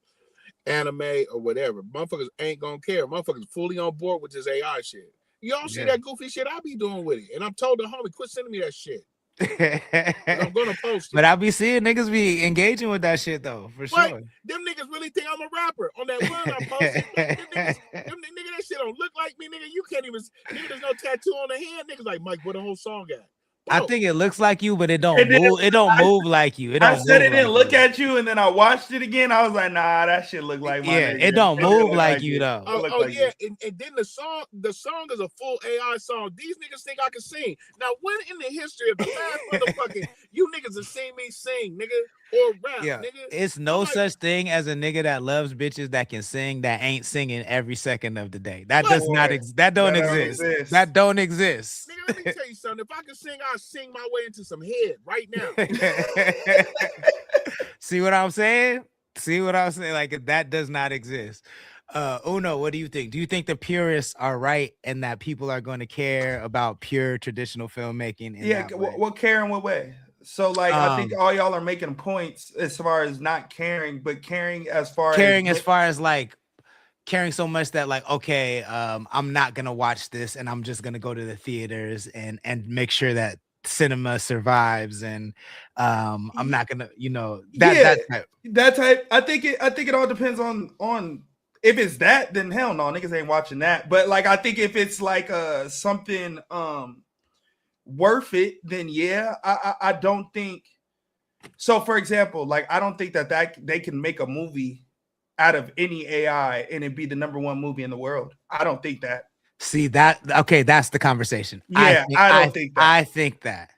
anime or whatever. Motherfuckers ain't gonna care. Motherfuckers fully on board with this AI shit. Y'all see that goofy shit I be doing with it, and I'm told the homie quit sending me that shit. I'm gonna post it. But I be seeing niggas be engaging with that shit though, for sure. Them niggas really think I'm a rapper. On that one I posted, nigga, that shit don't look like me, nigga. You can't even, nigga, there's no tattoo on the hand. Niggas like, Mike, where the whole song at? I think it looks like you, but it don't move. It don't move like you. I said it didn't look at you, and then I watched it again. I was like, nah, that shit look like my nigga. It don't move like you though. Oh yeah, and then the song is a full AI song. These niggas think I can sing. Now, when in the history of the last motherfucking you niggas have seen me sing, nigga, or rap, nigga? It's no such thing as a nigga that loves bitches that can sing that ain't singing every second of the day. That does not exist. That don't exist. That don't exist. Nigga, let me tell you something. If I could sing, I'll sing my way into some head right now. See what I'm saying? Like, that does not exist. Uno, what do you think? Do you think the purists are right and that people are going to care about pure traditional filmmaking? What care in what way? So, like, I think all y'all are making points as far as not caring, but caring as far as like caring so much that like, okay, I'm not gonna watch this and I'm just gonna go to the theaters and make sure that cinema survives, and I'm not gonna, that type. I think it all depends on if it's that, then hell no, niggas ain't watching that. But like, I think if it's like something worth it, then yeah. I don't think so. For example, like, I don't think that they can make a movie out of any AI and it be the #1 movie in the world. I don't think that. See that? Okay, that's the conversation. Yeah, I don't think that. I think that.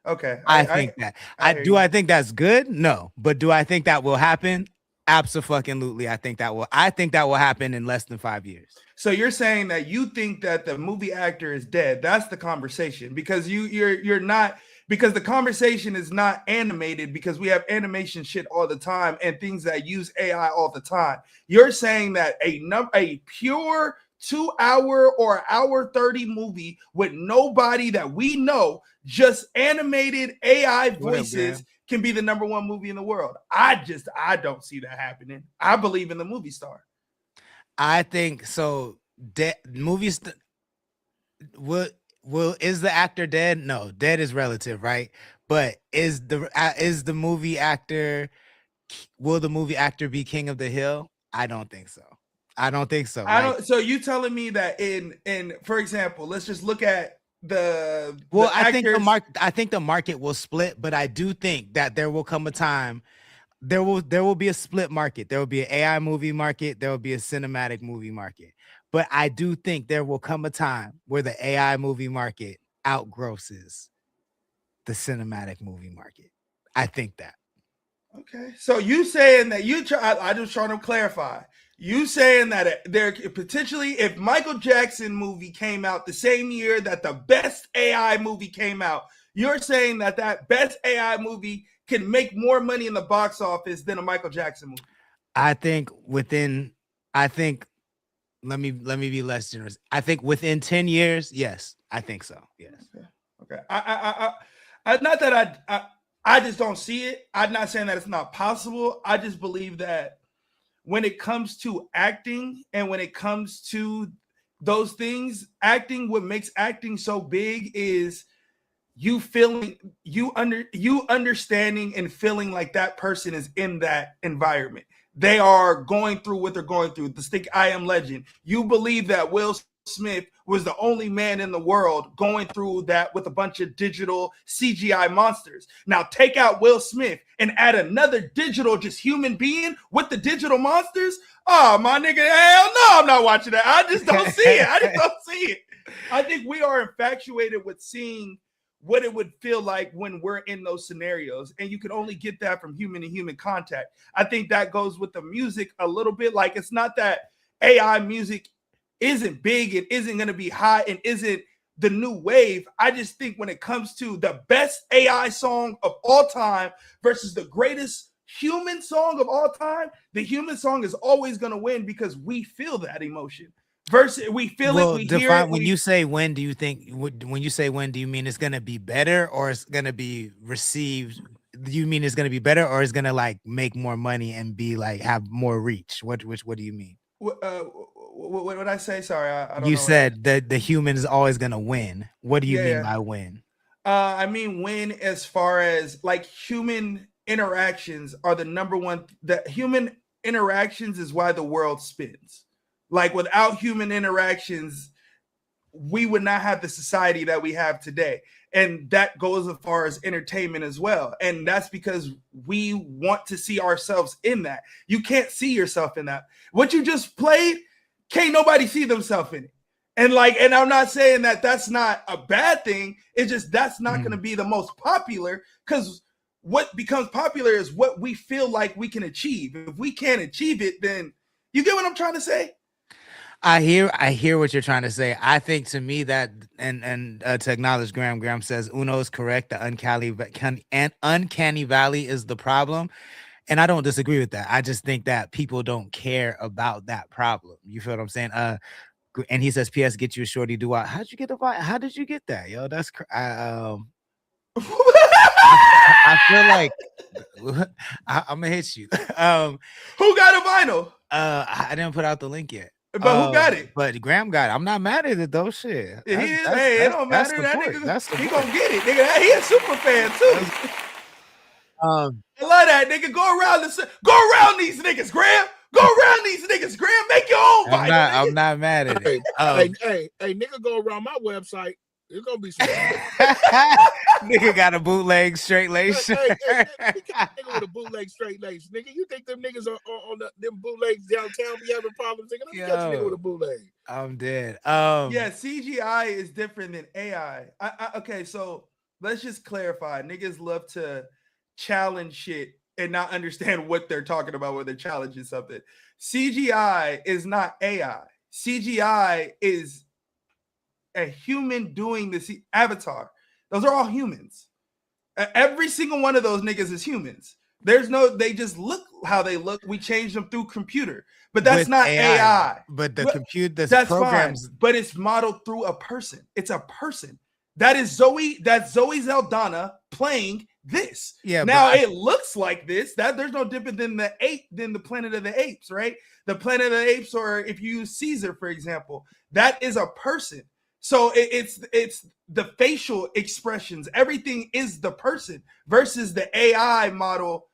Okay, I think that. I think that's good? No, but do I think that will happen? Absolutely. I think that will happen in less than 5 years. So you're saying that you think that the movie actor is dead? That's the conversation, because you're not. Because the conversation is not animated, because we have animation shit all the time and things that use AI all the time. You're saying that a pure 2 hour or 1 hour 30 movie with nobody that we know, just animated AI voices, can be the #1 movie in the world. I don't see that happening. I believe in the movie star. I think so. Movies is the actor dead? No, dead is relative, right? But is the movie actor? Will the movie actor be king of the hill? I don't think so. So you telling me that in for example, let's just look at I think the market will split, but I do think that there will come a time. There will be a split market. There will be an AI movie market. There will be a cinematic movie market. But I do think there will come a time where the AI movie market outgrosses the cinematic movie market. I think that. Okay. So you saying that I just trying to clarify. You saying that there potentially, if Michael Jackson movie came out the same year that the best AI movie came out, you're saying that best AI movie can make more money in the box office than a Michael Jackson movie? Let me be less generous. I think within 10 years, yes. I think so. Yes. Okay. I not that I just don't see it. I'm not saying that it's not possible. I just believe that when it comes to acting and when it comes to those things, what makes acting so big is you understanding and feeling like that person is in that environment. They are going through what they're going through. The stick I Am Legend. You believe that Will Smith was the only man in the world going through that with a bunch of digital CGI monsters. Now take out Will Smith and add another digital, just human being with the digital monsters. Oh, my nigga, hell no, I'm not watching that. I just don't see it. I think we are infatuated with seeing what it would feel like when we're in those scenarios. And you can only get that from human to human contact. I think that goes with the music a little bit. Like, it's not that AI music isn't big, it isn't going to be hot, and isn't the new wave. I just think when it comes to the best AI song of all time versus the greatest human song of all time, the human song is always going to win because we feel that emotion. Versus we feel it, we hear it. When you say when, do you mean it's going to be better or it's going to be received? Do you mean it's going to be better or it's going to like make more money and be like have more reach? What do you mean? What did I say? Sorry, I don't know. You said that the human is always going to win. What do you mean by win? I mean win as far as like human interactions are the #1. The human interactions is why the world spins. Like, without human interactions, we would not have the society that we have today. And that goes as far as entertainment as well. And that's because we want to see ourselves in that. You can't see yourself in that. What you just played, can't nobody see themselves in it. And I'm not saying that that's not a bad thing. It's just that's not going to be the most popular, because what becomes popular is what we feel like we can achieve. If we can't achieve it, then you get what I'm trying to say? I hear what you're trying to say. I think to me that and to acknowledge Graham says Uno is correct. The uncanny valley is the problem, and I don't disagree with that. I just think that people don't care about that problem. You feel what I'm saying? And he says, "P.S. Get you a shorty do I." How'd you get How did you get that, yo? That's I feel like I'm gonna hit you. Who got a vinyl? I didn't put out the link yet. But who got it? But Graham got it. I'm not mad at it though. Shit. It don't matter. That nigga, he gonna get it. Nigga, he a super fan too. I love that, nigga. Go around these niggas, Graham. Go around these niggas, Graham. Make your own vinyl. I'm not mad at it. Hey, nigga, go around my website. It's gonna be some nigga got a bootleg straight lace. Hey, nigga with a bootleg straight lace. Nigga, you think them niggas are on them bootlegs downtown be having problems? Nigga, let me catch a nigga with a bootleg. I'm dead. Yeah, CGI is different than AI. Okay, so let's just clarify. Niggas love to challenge shit and not understand what they're talking about when they're challenging something. CGI is not AI. CGI is a human doing this. Avatar. Those are all humans. Every single one of those niggas is humans. They just look how they look. We change them through computer, but that's not AI. But the computer, that's programs, fine, but it's modeled through a person. It's a person. That is Zoe. That's Zoe Saldana playing this. Yeah. Now it looks like this. That there's no different than the Planet of the Apes, right? The Planet of the Apes, or if you use Caesar, for example, that is a person. So it's the facial expressions. Everything is the person versus the AI model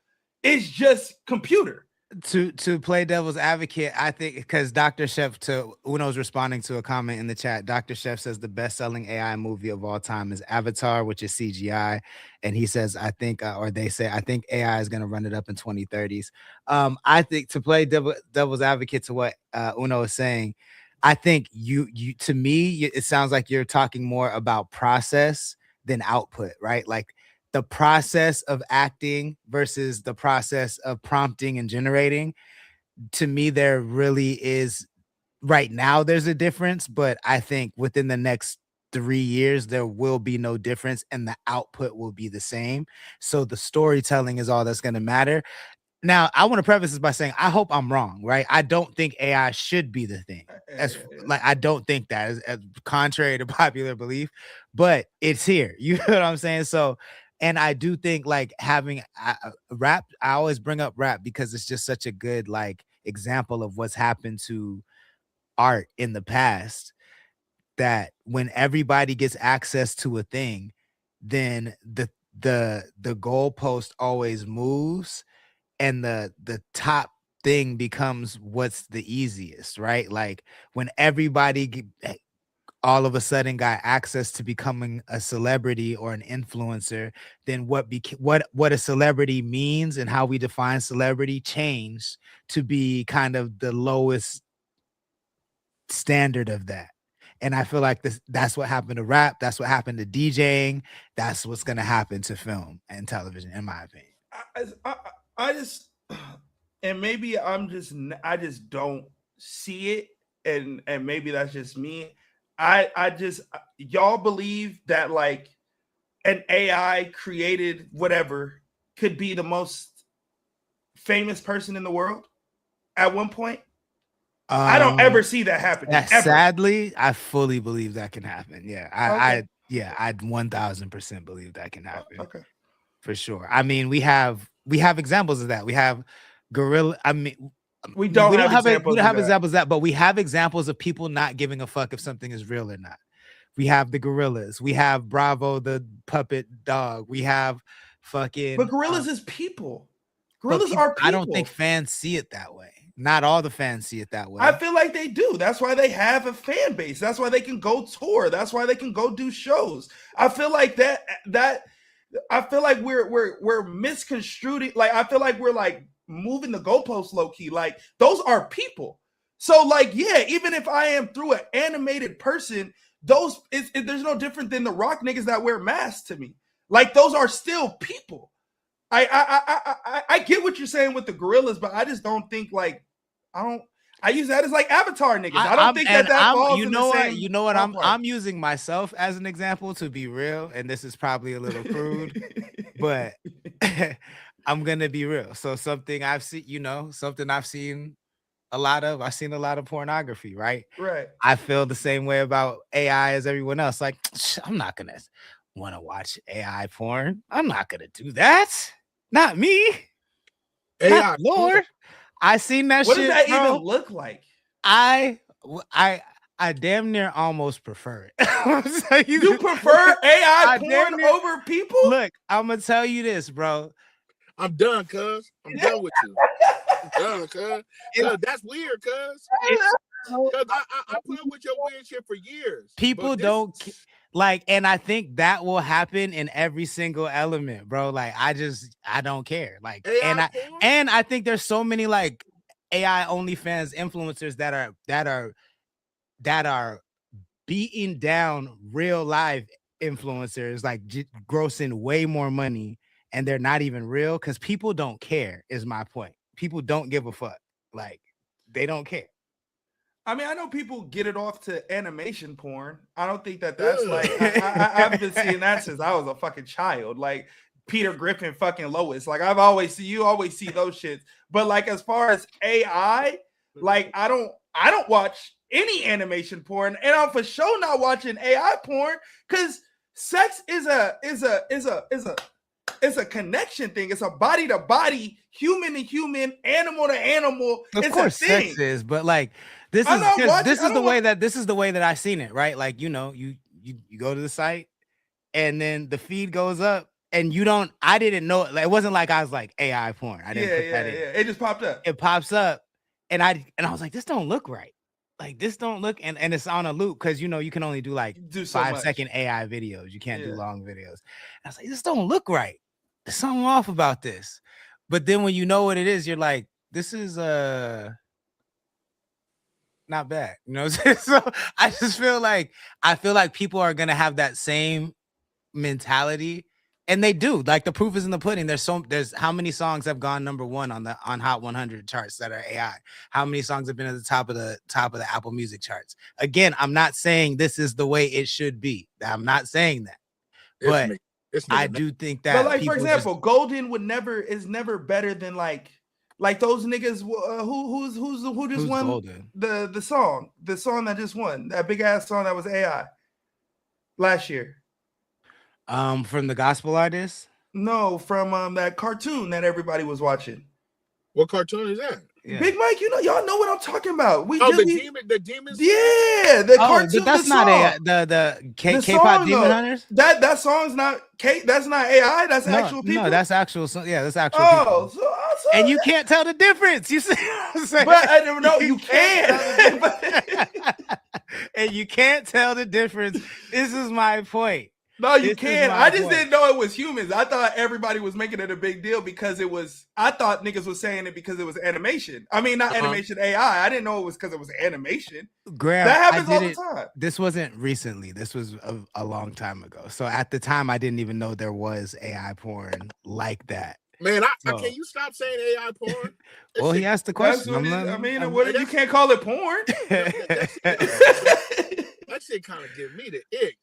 is just computer. To play devil's advocate, I think because Dr. Chef Uno's responding to a comment in the chat. Dr. Chef says the best-selling AI movie of all time is Avatar, which is CGI, and he says I think AI is going to run it up in 2030s. I think to play devil's advocate to what Uno is saying, I think you to me it sounds like you're talking more about process than output, right? Like the process of acting versus the process of prompting and generating. To me, there really is right now there's a difference, but I think within the next 3 years there will be no difference and the output will be the same. So the storytelling is all that's going to matter. Now, I want to preface this by saying I hope I'm wrong, right? I don't think AI should be the thing. I don't think that as contrary to popular belief, but it's here. You know what I'm saying? So, and I do think like having rap, I always bring up rap because it's just such a good like example of what's happened to art in the past, that when everybody gets access to a thing, then the goalpost always moves. And the top thing becomes what's the easiest, right? Like when everybody all of a sudden got access to becoming a celebrity or an influencer, then what a celebrity means and how we define celebrity changed to be kind of the lowest standard of that. And I feel like that's what happened to rap. That's what happened to DJing. That's what's going to happen to film and television, in my opinion. And maybe I just don't see it, and maybe that's just me. Y'all believe that like an AI created whatever could be the most famous person in the world at one point? I don't ever see that happen. Sadly, I fully believe that can happen. Yeah, I 1000% believe that can happen. Okay, for sure. I mean, we have examples of that. We have gorilla. I mean, we don't have examples of that, but we have examples of people not giving a fuck if something is real or not. We have the gorillas. We have Bravo, the puppet dog. We have fucking. But gorillas is people. Gorillas are people. I don't think fans see it that way. Not all the fans see it that way. I feel like they do. That's why they have a fan base. That's why they can go tour. That's why they can go do shows. I feel like I feel like we're misconstruing. Like, I feel like we're like moving the goalposts low key. Like, those are people. So like, yeah, even if I am through an animated person, there's no different than the rock niggas that wear masks to me. Like, those are still people. I get what you're saying with the gorillas, but I just don't think like I use that as like Avatar niggas. I don't think that falls in the same. You know what? I'm using myself as an example to be real, and this is probably a little crude, but I'm gonna be real. So something I've seen a lot of. I've seen a lot of pornography, right? Right. I feel the same way about AI as everyone else. Like, I'm not gonna want to watch AI porn. I'm not gonna do that. Not me. AI, not Lord. I seen that what shit. What does that bro. even look like? I damn near almost prefer it. You prefer AI porn over people? Look, I'm gonna tell you this, bro. I'm done, cuz. I'm done with you. I'm done, cuz. That's weird, cuz. I put up with your weird shit for years. People don't like, and I think that will happen in every single element, bro. Like, I don't care. Like, AI and I think there's so many like AI OnlyFans influencers that are beating down real life influencers, like grossing way more money, and they're not even real because people don't care. Is my point. People don't give a fuck. Like, they don't care. I mean, I know people get it off to animation porn. I don't think that's like I've been seeing that since I was a fucking child. Like Peter Griffin, fucking Lois. Like you always see those shits. But like as far as AI, like I don't watch any animation porn, and I'm for sure not watching AI porn because sex is a connection thing. It's a body to body, human to human, animal to animal. Of course, sex is, but like. This is the way that I've seen it, right? Like, you go to the site and then the feed goes up and I didn't know it. Like, it wasn't like I was like AI porn. I didn't put that in. It just popped up. It pops up and I was like, this don't look right. Like, this don't look, and it's on a loop because you can only do like 5-second AI videos. You can't do long videos. I was like, this don't look right. There's something off about this. But then when you know what it is, you're like, this is not bad, So I just feel like people are gonna have that same mentality, and they do. Like, the proof is in the pudding. There's how many songs have gone number one on Hot 100 charts that are AI? How many songs have been at the top of the Apple Music charts? Again, I'm not saying this is the way it should be. I'm not saying that, but I do think that. But like, for example, Golden is never better than like those niggas who just won Golden? the song that just won, that big ass song that was AI last year. From the gospel artist? No, from that cartoon that everybody was watching. What cartoon is that? Yeah. Big Mike, y'all know what I'm talking about. The demons. Yeah, the cartoon. But that's not AI. The K-pop Demon Hunters. That song's not That's not AI. That's actual people. No, that's actual. Yeah, that's actual. Oh, people. And you can't tell the difference. You see what I'm saying? But I don't know. You can. And you can't tell the difference. This is my point. No, you can't. I just didn't know it was humans. I thought everybody was making it a big deal because it was. I thought niggas was saying it because it was animation. I mean, not animation AI. I didn't know it was because it was animation. Graham, that happens all the time. This wasn't recently. This was a long time ago. So at the time, I didn't even know there was AI porn like that. Man, can you stop saying AI porn? Well, he asked the question. What you can't call it porn. That shit kind of give me the ick.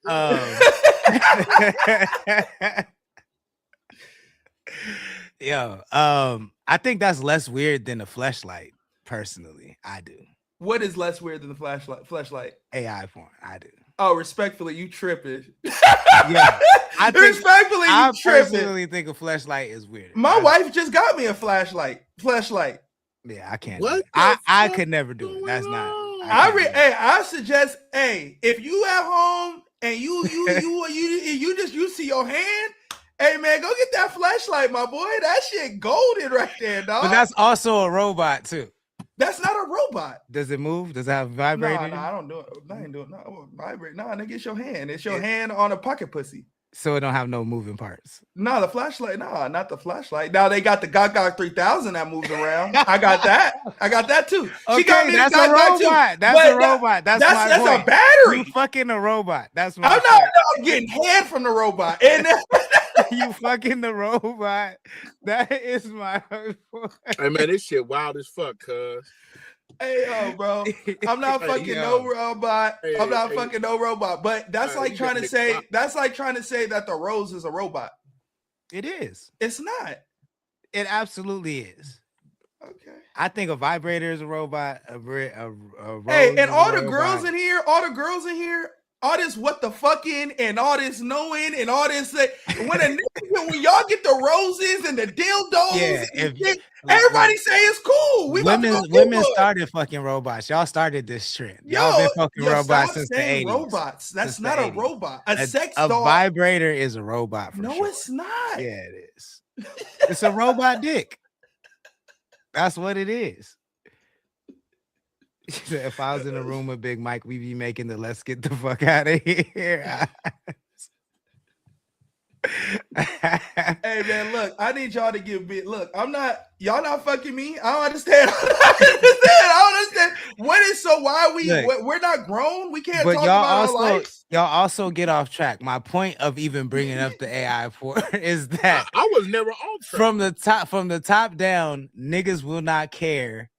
I think that's less weird than a fleshlight. Personally, I do. What is less weird than the fleshlight? AI porn. I do. Oh, respectfully, you tripping. Yeah. I personally think a fleshlight is weird. My wife just got me a flashlight. Yeah, I can't. What? I could never do it. That's not. I suggest, if you at home and you see your hand, hey man, go get that flashlight, my boy. That shit golden right there, dog. But that's also a robot too. That's not a robot. Does it move? Does it have vibrator? No, I don't do it. I ain't doing no vibrate. No, nigga, it's your hand. It's your hand on a pocket pussy. So it don't have no moving parts. No, the flashlight. No, not the flashlight. Now they got the Gog 3000 that moves around. I got that. I got that too. Okay, she got me that's a robot. That's a robot. That's a battery. You fucking a robot. That's my I'm not. I'm getting head from the robot. And you fucking the robot. That is my. Hey man, this shit wild as fuck, cuz. Hey, bro, I'm not fucking no robot. I'm not fucking no robot. But that's like trying to say. That's like trying to say that the rose is a robot. It is. It's not. It absolutely is. Okay. I think a vibrator is a robot. A rose hey, and all the robot. girls in here, all this what the fucking and all this knowing and all this when y'all get the roses and the dildos, everybody say it's cool. Women started fucking robots. Y'all started this trend. Y'all been fucking robots since the 80s. Robots. That's not a robot. A sex doll. A vibrator is a robot. No, sure. It's not. Yeah, it is. It's a robot dick. That's what it is. If I was in a room with Big Mike, we'd be making the let's get the fuck out of here. Hey man, look, I need y'all to give me look. Y'all not fucking me. I don't understand. I don't understand. What is so why are we're not grown? We can't talk about our lives. Y'all also get off track. My point of even bringing up the AI port is that I was never on track. From the top down, niggas will not care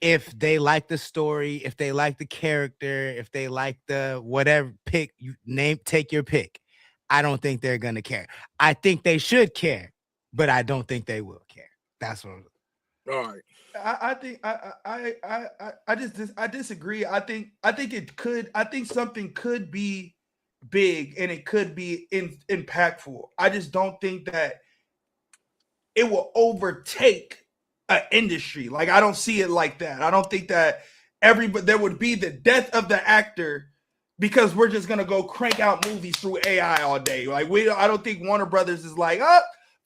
if they like the story, if they like the character, if they like the whatever pick you name, take your pick. I don't think they're gonna care. I think they should care, but I don't think they will care. That's what. All right. I disagree. I think it could. I think something could be big and it could be impactful. I just don't think that it will overtake an industry. Like I don't see it like that. I don't think that there would be the death of the actor because we're just gonna go crank out movies through AI all day. Like I don't think Warner Brothers is like,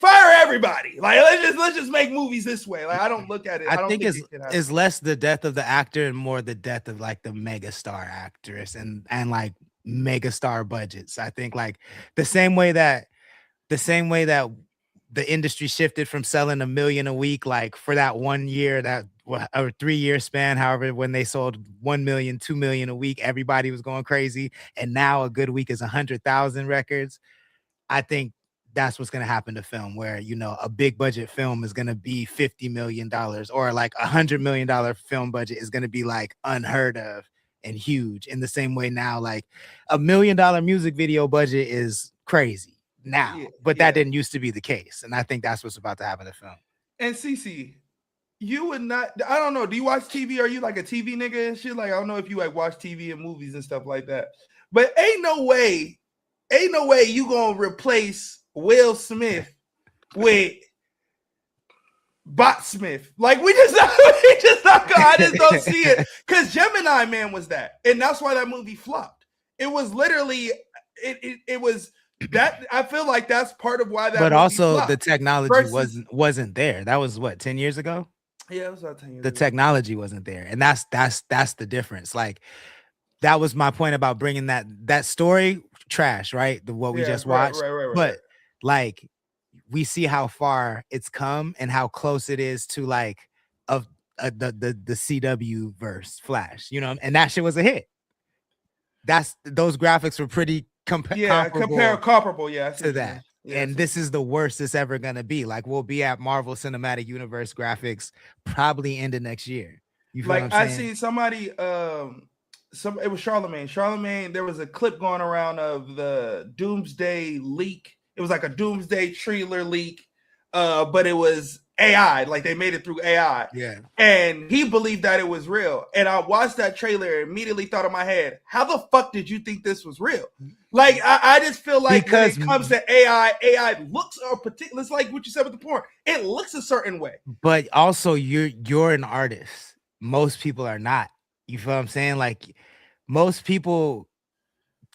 fire everybody. Like let's just make movies this way. Like I don't look at it. I don't think it's less the death of the actor and more the death of like the megastar actress and like megastar budgets. I think like the same way that the industry shifted from selling $1 million a week, like for that 1 year, that or 3 year span, however, when they sold 1 million, 2 million a week, everybody was going crazy. And now a good week is 100,000 records. I think that's what's going to happen to film where, a big budget film is going to be $50 million or like $100 million film budget is going to be like unheard of and huge in the same way now, like $1 million music video budget is crazy now, but that didn't used to be the case. And I think that's what's about to happen to film. And CC, you would not, I don't know, do you watch TV? Are you like a TV nigga and shit? Like, I don't know if you like watch TV and movies and stuff like that, but ain't no way you gonna replace Will Smith with Bot Smith. Like I just don't see it. Because Gemini Man was that. And that's why that movie flopped. It was literally, it was that. I feel like that's part of why that But movie also flopped. the technology wasn't there. That was what, 10 years ago? Yeah, it was about 10 years The ago. technology wasn't there. And that's the difference. Like that was my point about bringing that story trash, right? What we just watched. Right. But like we see how far it's come and how close it is to like the CW verse Flash, and that shit was a hit. Those graphics were pretty comparable to that. And this is the worst it's ever gonna be. Like we'll be at Marvel Cinematic Universe graphics probably end of next year. You feel like what I'm saying? I see somebody it was Charlemagne. There was a clip going around of the Doomsday leak. It was like a Doomsday trailer leak, but it was AI. Like they made it through AI. Yeah. And he believed that it was real. And I watched that trailer and immediately thought in my head, how the fuck did you think this was real? Like I just feel like when it comes to AI looks a particular. It's like what you said with the porn. It looks a certain way. But also you're an artist. Most people are not. You feel what I'm saying? Like most people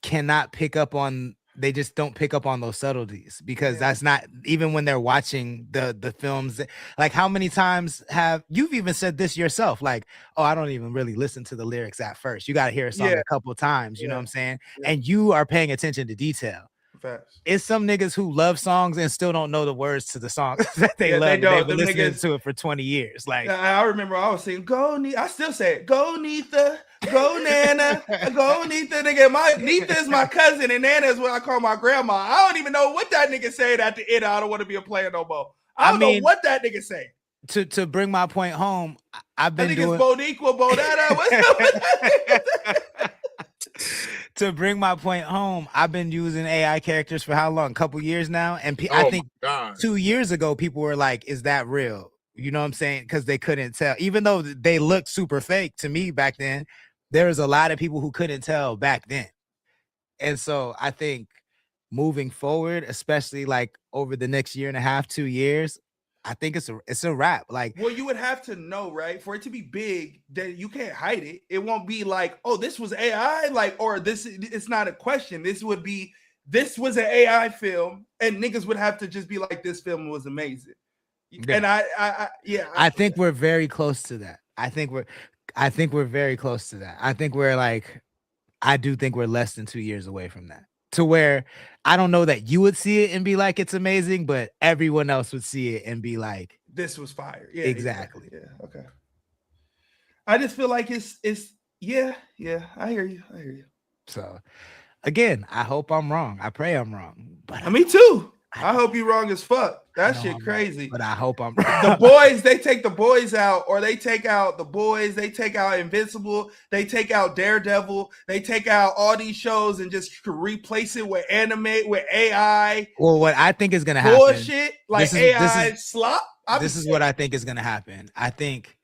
cannot pick up on they just don't pick up on those subtleties because that's not even when they're watching the films. Like, how many times have you've even said this yourself? Like, oh, I don't even really listen to the lyrics at first. You got to hear a song a couple of times. You know what I'm saying? And you are paying attention to detail. Facts. It's some niggas who love songs and still don't know the words to the song that they love. They've been listening to it for 20 years. Like, I remember I was saying, I still say it. Go Neetha, go Nana, go Neetha. Nigga, Neetha is my cousin and Nana is what I call my grandma. I don't even know what that nigga said at the end. I don't want to be a player no more. I don't know what that nigga say. To bring my point home, I've been doing Boniqua, Bodetta. To bring my point home, I've been using AI characters for how long? A couple years now. And I think 2 years ago, people were like, is that real? You know what I'm saying? Because they couldn't tell. Even though they looked super fake to me back then, there was a lot of people who couldn't tell back then. And so I think moving forward, especially like over the next year and a half, 2 years, I think it's a wrap. Like, well, you would have to know, right? For it to be big, that you can't hide it. It won't be like, oh, this was AI, like, or this. It's not a question. This was an AI film, and niggas would have to just be like, this film was amazing. Yeah. And I think we're very close to that. I think we're very close to that. I do think we're less than 2 years away from that. To where I don't know that you would see it and be like, it's amazing, but everyone else would see it and be like, this was fire. Yeah, exactly. Yeah. Okay. I just feel like it's I hear you. So again, I hope I'm wrong. I pray I'm wrong. But me too. I hope you're wrong as fuck. That shit crazy. But I hope I'm wrong. The boys, they take the boys out, or they take out the boys, they take out Invincible, they take out Daredevil, they take out all these shows and just replace it with with AI. Well, what I think is gonna happen, bullshit, like AI slop. This is what I think is gonna happen. I think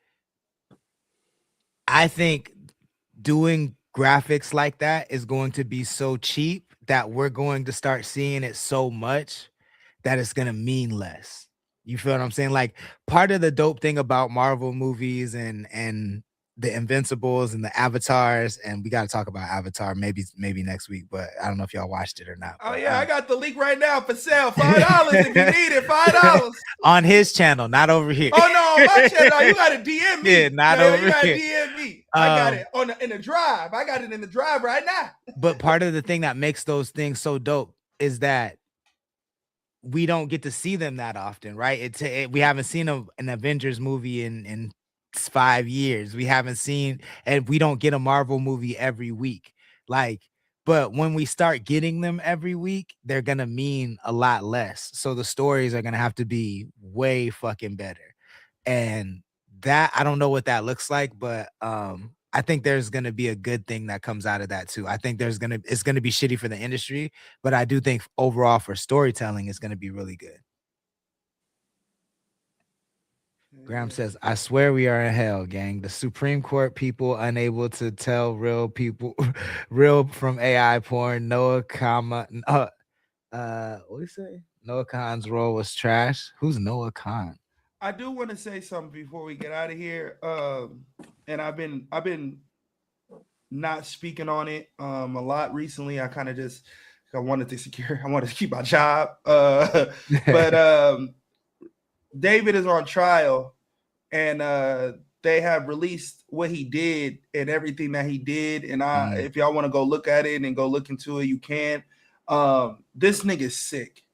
doing graphics like that is going to be so cheap that we're going to start seeing it so much that it's going to mean less. You feel what I'm saying? Like, part of the dope thing about Marvel movies and the Invincibles and the Avatars, and we got to talk about Avatar maybe next week, but I don't know if y'all watched it or not. Oh, yeah, I got the link right now for sale. $5 if you need it, $5. On his channel, not over here. Oh, no, on my channel. You got to DM me. Yeah, not over here. You got to DM me. I got it in the drive. I got it in the drive right now. But part of the thing that makes those things so dope is that we don't get to see them that often, right? We haven't seen an Avengers movie in 5 years. We haven't seen, and we don't get a Marvel movie every week. Like, but when we start getting them every week, they're gonna mean a lot less. So the stories are gonna have to be way fucking better. And that, I don't know what that looks like, but I think there's going to be a good thing that comes out of that too. I think it's going to be shitty for the industry, but I do think overall for storytelling, it's going to be really good. Graham says, I swear we are in hell, gang. The Supreme Court people unable to tell real from AI porn. What do you say? Noah Khan's role was trash. Who's Noah Khan? I do want to say something before we get out of here. And I've been not speaking on it a lot recently. I wanted to keep my job. But David is on trial, and they have released what he did and everything that he did. And if y'all want to go look at it and go look into it, you can. This nigga's sick.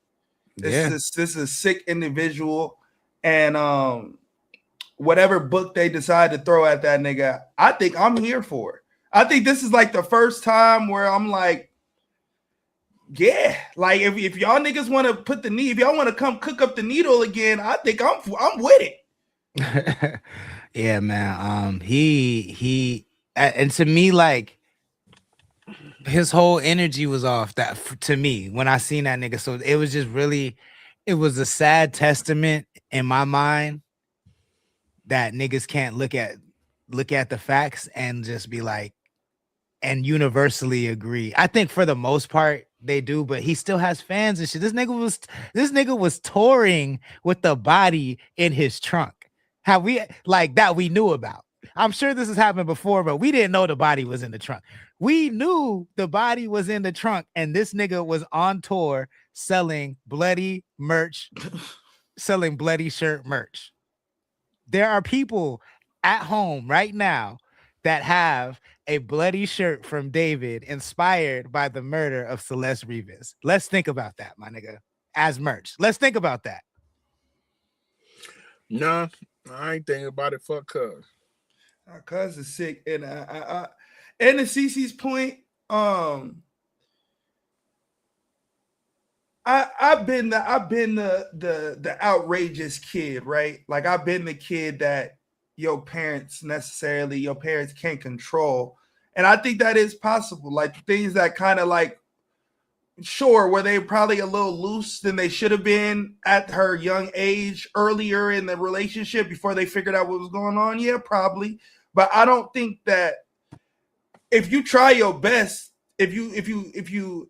This is a sick individual. And whatever book they decide to throw at that nigga, I think I'm here for it. I think this is like the first time where I'm like, yeah, like if y'all niggas want to put if y'all want to come cook up the needle again, I think I'm with it. Yeah, man. He and to me, like, his whole energy was off to me when I seen that nigga. So it was just really, it was a sad testament in my mind that niggas can't look at the facts and just be like, and universally agree. I think for the most part they do, but he still has fans and shit. This nigga was touring with the body in his trunk. How we like that we knew about. I'm sure this has happened before, but we didn't know the body was in the trunk. We knew the body was in the trunk, and this nigga was on tour selling bloody merch, selling bloody shirt merch. There are people at home right now that have a bloody shirt from David inspired by the murder of Celeste Rivas. Let's think about that, my nigga, as merch. Let's think about that. Nah, I ain't thinking about it. Fuck cuz. Cuz is sick. And and to CC's point, I've been the outrageous kid, right? Like I've been the kid that your parents can't control. And I think that is possible. Like things that kind of like, sure, were they probably a little loose than they should have been at her young age earlier in the relationship before they figured out what was going on? Yeah, probably. But I don't think that if you try your best, if you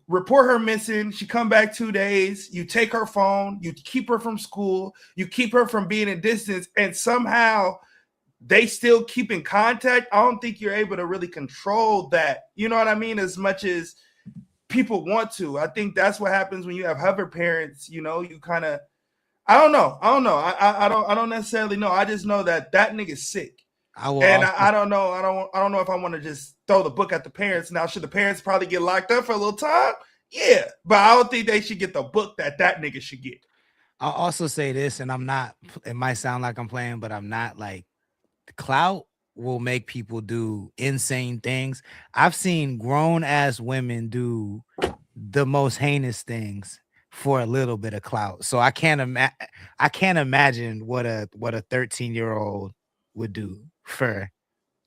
report her missing, she come back 2 days, you take her phone, you keep her from school, you keep her from being in distance, and somehow they still keep in contact, I don't think you're able to really control that. You know what I mean? As much as people want to. I think that's what happens when you have hover parents. You know, you kind of, I don't know. I don't necessarily know. I just know that nigga's sick. I don't know. I don't know if I want to just throw the book at the parents. Now, should the parents probably get locked up for a little time? Yeah, but I don't think they should get the book that nigga should get. I'll also say this, and I'm not, it might sound like I'm playing, but I'm not. Like, clout will make people do insane things. I've seen grown ass women do the most heinous things for a little bit of clout. So I can't imagine what a 13-year-old would do for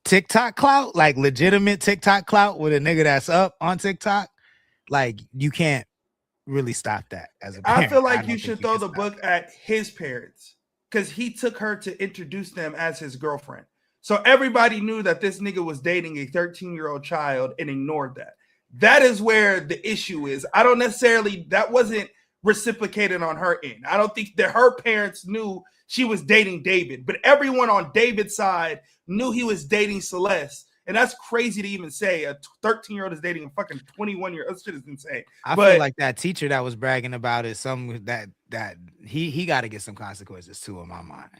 TikTok clout, like legitimate TikTok clout with a nigga that's up on TikTok. Like, you can't really stop that as a parent. I feel like you should throw the book at his parents because he took her to introduce them as his girlfriend. So everybody knew that this nigga was dating a 13-year-old child and ignored that. That is where the issue is. I don't necessarily, that wasn't reciprocated on her end. I don't think that her parents knew she was dating David, but everyone on David's side knew he was dating Celeste. And that's crazy to even say. A 13-year-old is dating a fucking 21-year-old. That shit is insane. I feel like that teacher that was bragging about it, some that he got to get some consequences too, in my mind.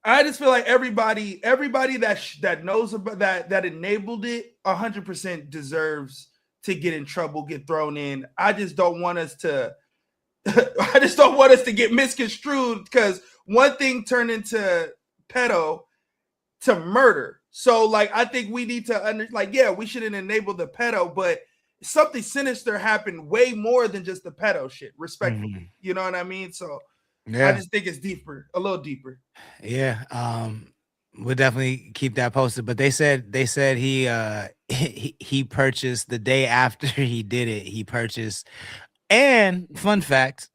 I just feel like everybody that knows about that enabled it 100% deserves to get in trouble, get thrown in. I just don't want us to get misconstrued because one thing turned into pedo to murder. So like I think we need to we shouldn't enable the pedo, but something sinister happened way more than just the pedo shit, respectfully. Mm-hmm. You know what I mean? So yeah. I just think it's deeper, a little deeper. Yeah. We'll definitely keep that posted. But they said he purchased the day after he did it. He purchased, and fun fact,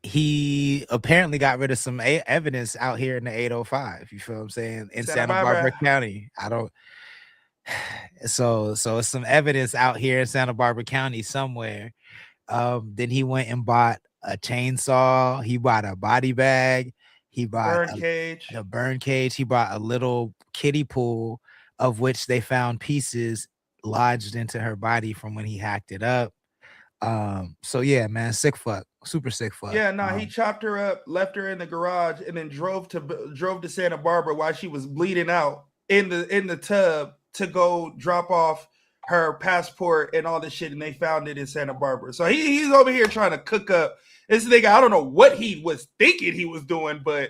he apparently got rid of some evidence out here in the 805. You feel what I'm saying? In Santa Barbara County. So it's some evidence out here in Santa Barbara County somewhere. Then he went and bought a chainsaw. He bought a body bag. He bought a burn cage. He bought a little kiddie pool of which they found pieces lodged into her body from when he hacked it up. So yeah, man, sick fuck, super sick fuck. Yeah, he chopped her up, left her in the garage, and then drove to Santa Barbara while she was bleeding out in the tub to go drop off her passport and all this shit, and they found it in Santa Barbara. So he's over here trying to cook up this nigga. I don't know what he was thinking he was doing, but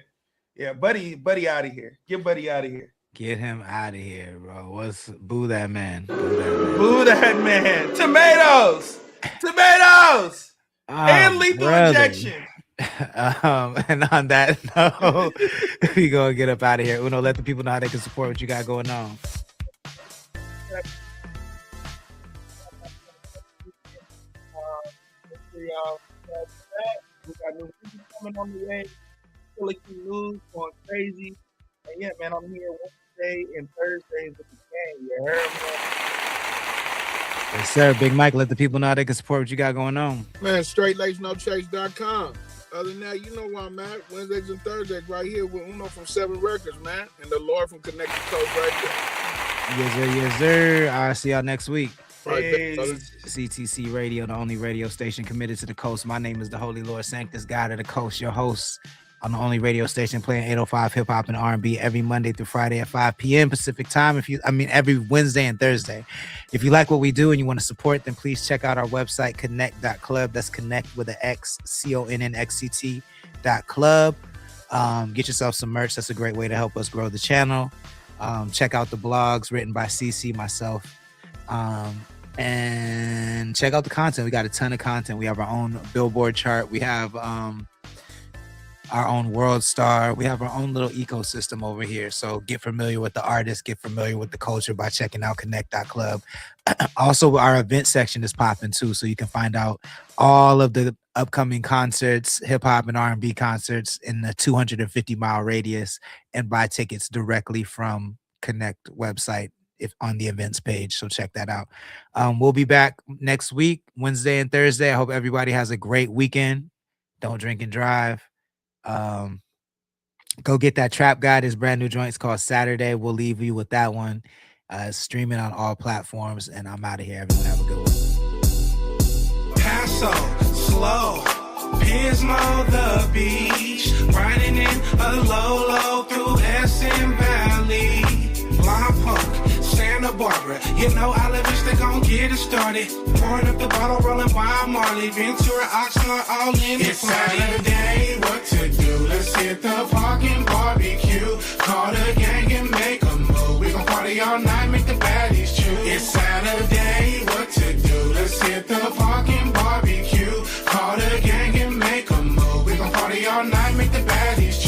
yeah, buddy out of here. Get buddy out of here. Get him out of here, bro. Boo that man. Boo that man. Tomatoes. And lethal injection. And on that note, we gonna get up out of here. Uno, let the people know how they can support what you got going on. We got new music coming on the way. Philly news going crazy. And yeah, man, I'm here Wednesday and Thursdays with the game. You heard me? Yes, sir. Big Mike, let the people know how they can support what you got going on. Man, straightlacenochase.com. Other than that, you know where I'm at. Wednesdays and Thursdays right here with Uno from 7 Records, man. And the Lord from Connect the Coast right there. Yes, sir. Yes, sir. I'll see y'all next week. Hey. CTC Radio, the only radio station committed to the coast. My name is the Holy Lord Sanctus, God of the Coast, your host on the only radio station playing 805 hip hop and R&B every Monday through Friday at 5 p.m. Pacific time. Every Wednesday and Thursday. If you like what we do and you want to support, then please check out our website, connect.club. That's connect with an X, CONNXCT.club. Get yourself some merch. That's a great way to help us grow the channel. Check out the blogs written by CC, myself. And check out the content. We got a ton of content. We have our own Billboard chart. We have our own World Star. We have our own little ecosystem over here. So get familiar with the artists, get familiar with the culture by checking out connect.club. Also, our event section is popping too. So you can find out all of the upcoming concerts, hip hop and R&B concerts in the 250-mile radius and buy tickets directly from Connect website if on the events page. So check that out. We'll be back next week, Wednesday and Thursday. I hope everybody has a great weekend. Don't drink and drive. Go get that Trap Guy. His brand new joint's called Saturday. We'll leave you with that one. Streaming on all platforms. And I'm out of here. Everyone have a good one. Paso, slow, Pismo, the beach, riding in a low through SM Valley. Blind Punk, Santa Barbara, you know I live it, they gon' get it started. Pouring up the bottle, rolling Wild Marley, Ventura, Oxnard, all in the party. It's Saturday, what to do? Let's hit the parking barbecue. Call the gang and make a move. We gon' party all night, make the baddies choose. It's Saturday, what to do? Let's hit the parking barbecue. Call the gang and make a move. We gon' party all night, make the baddies choose.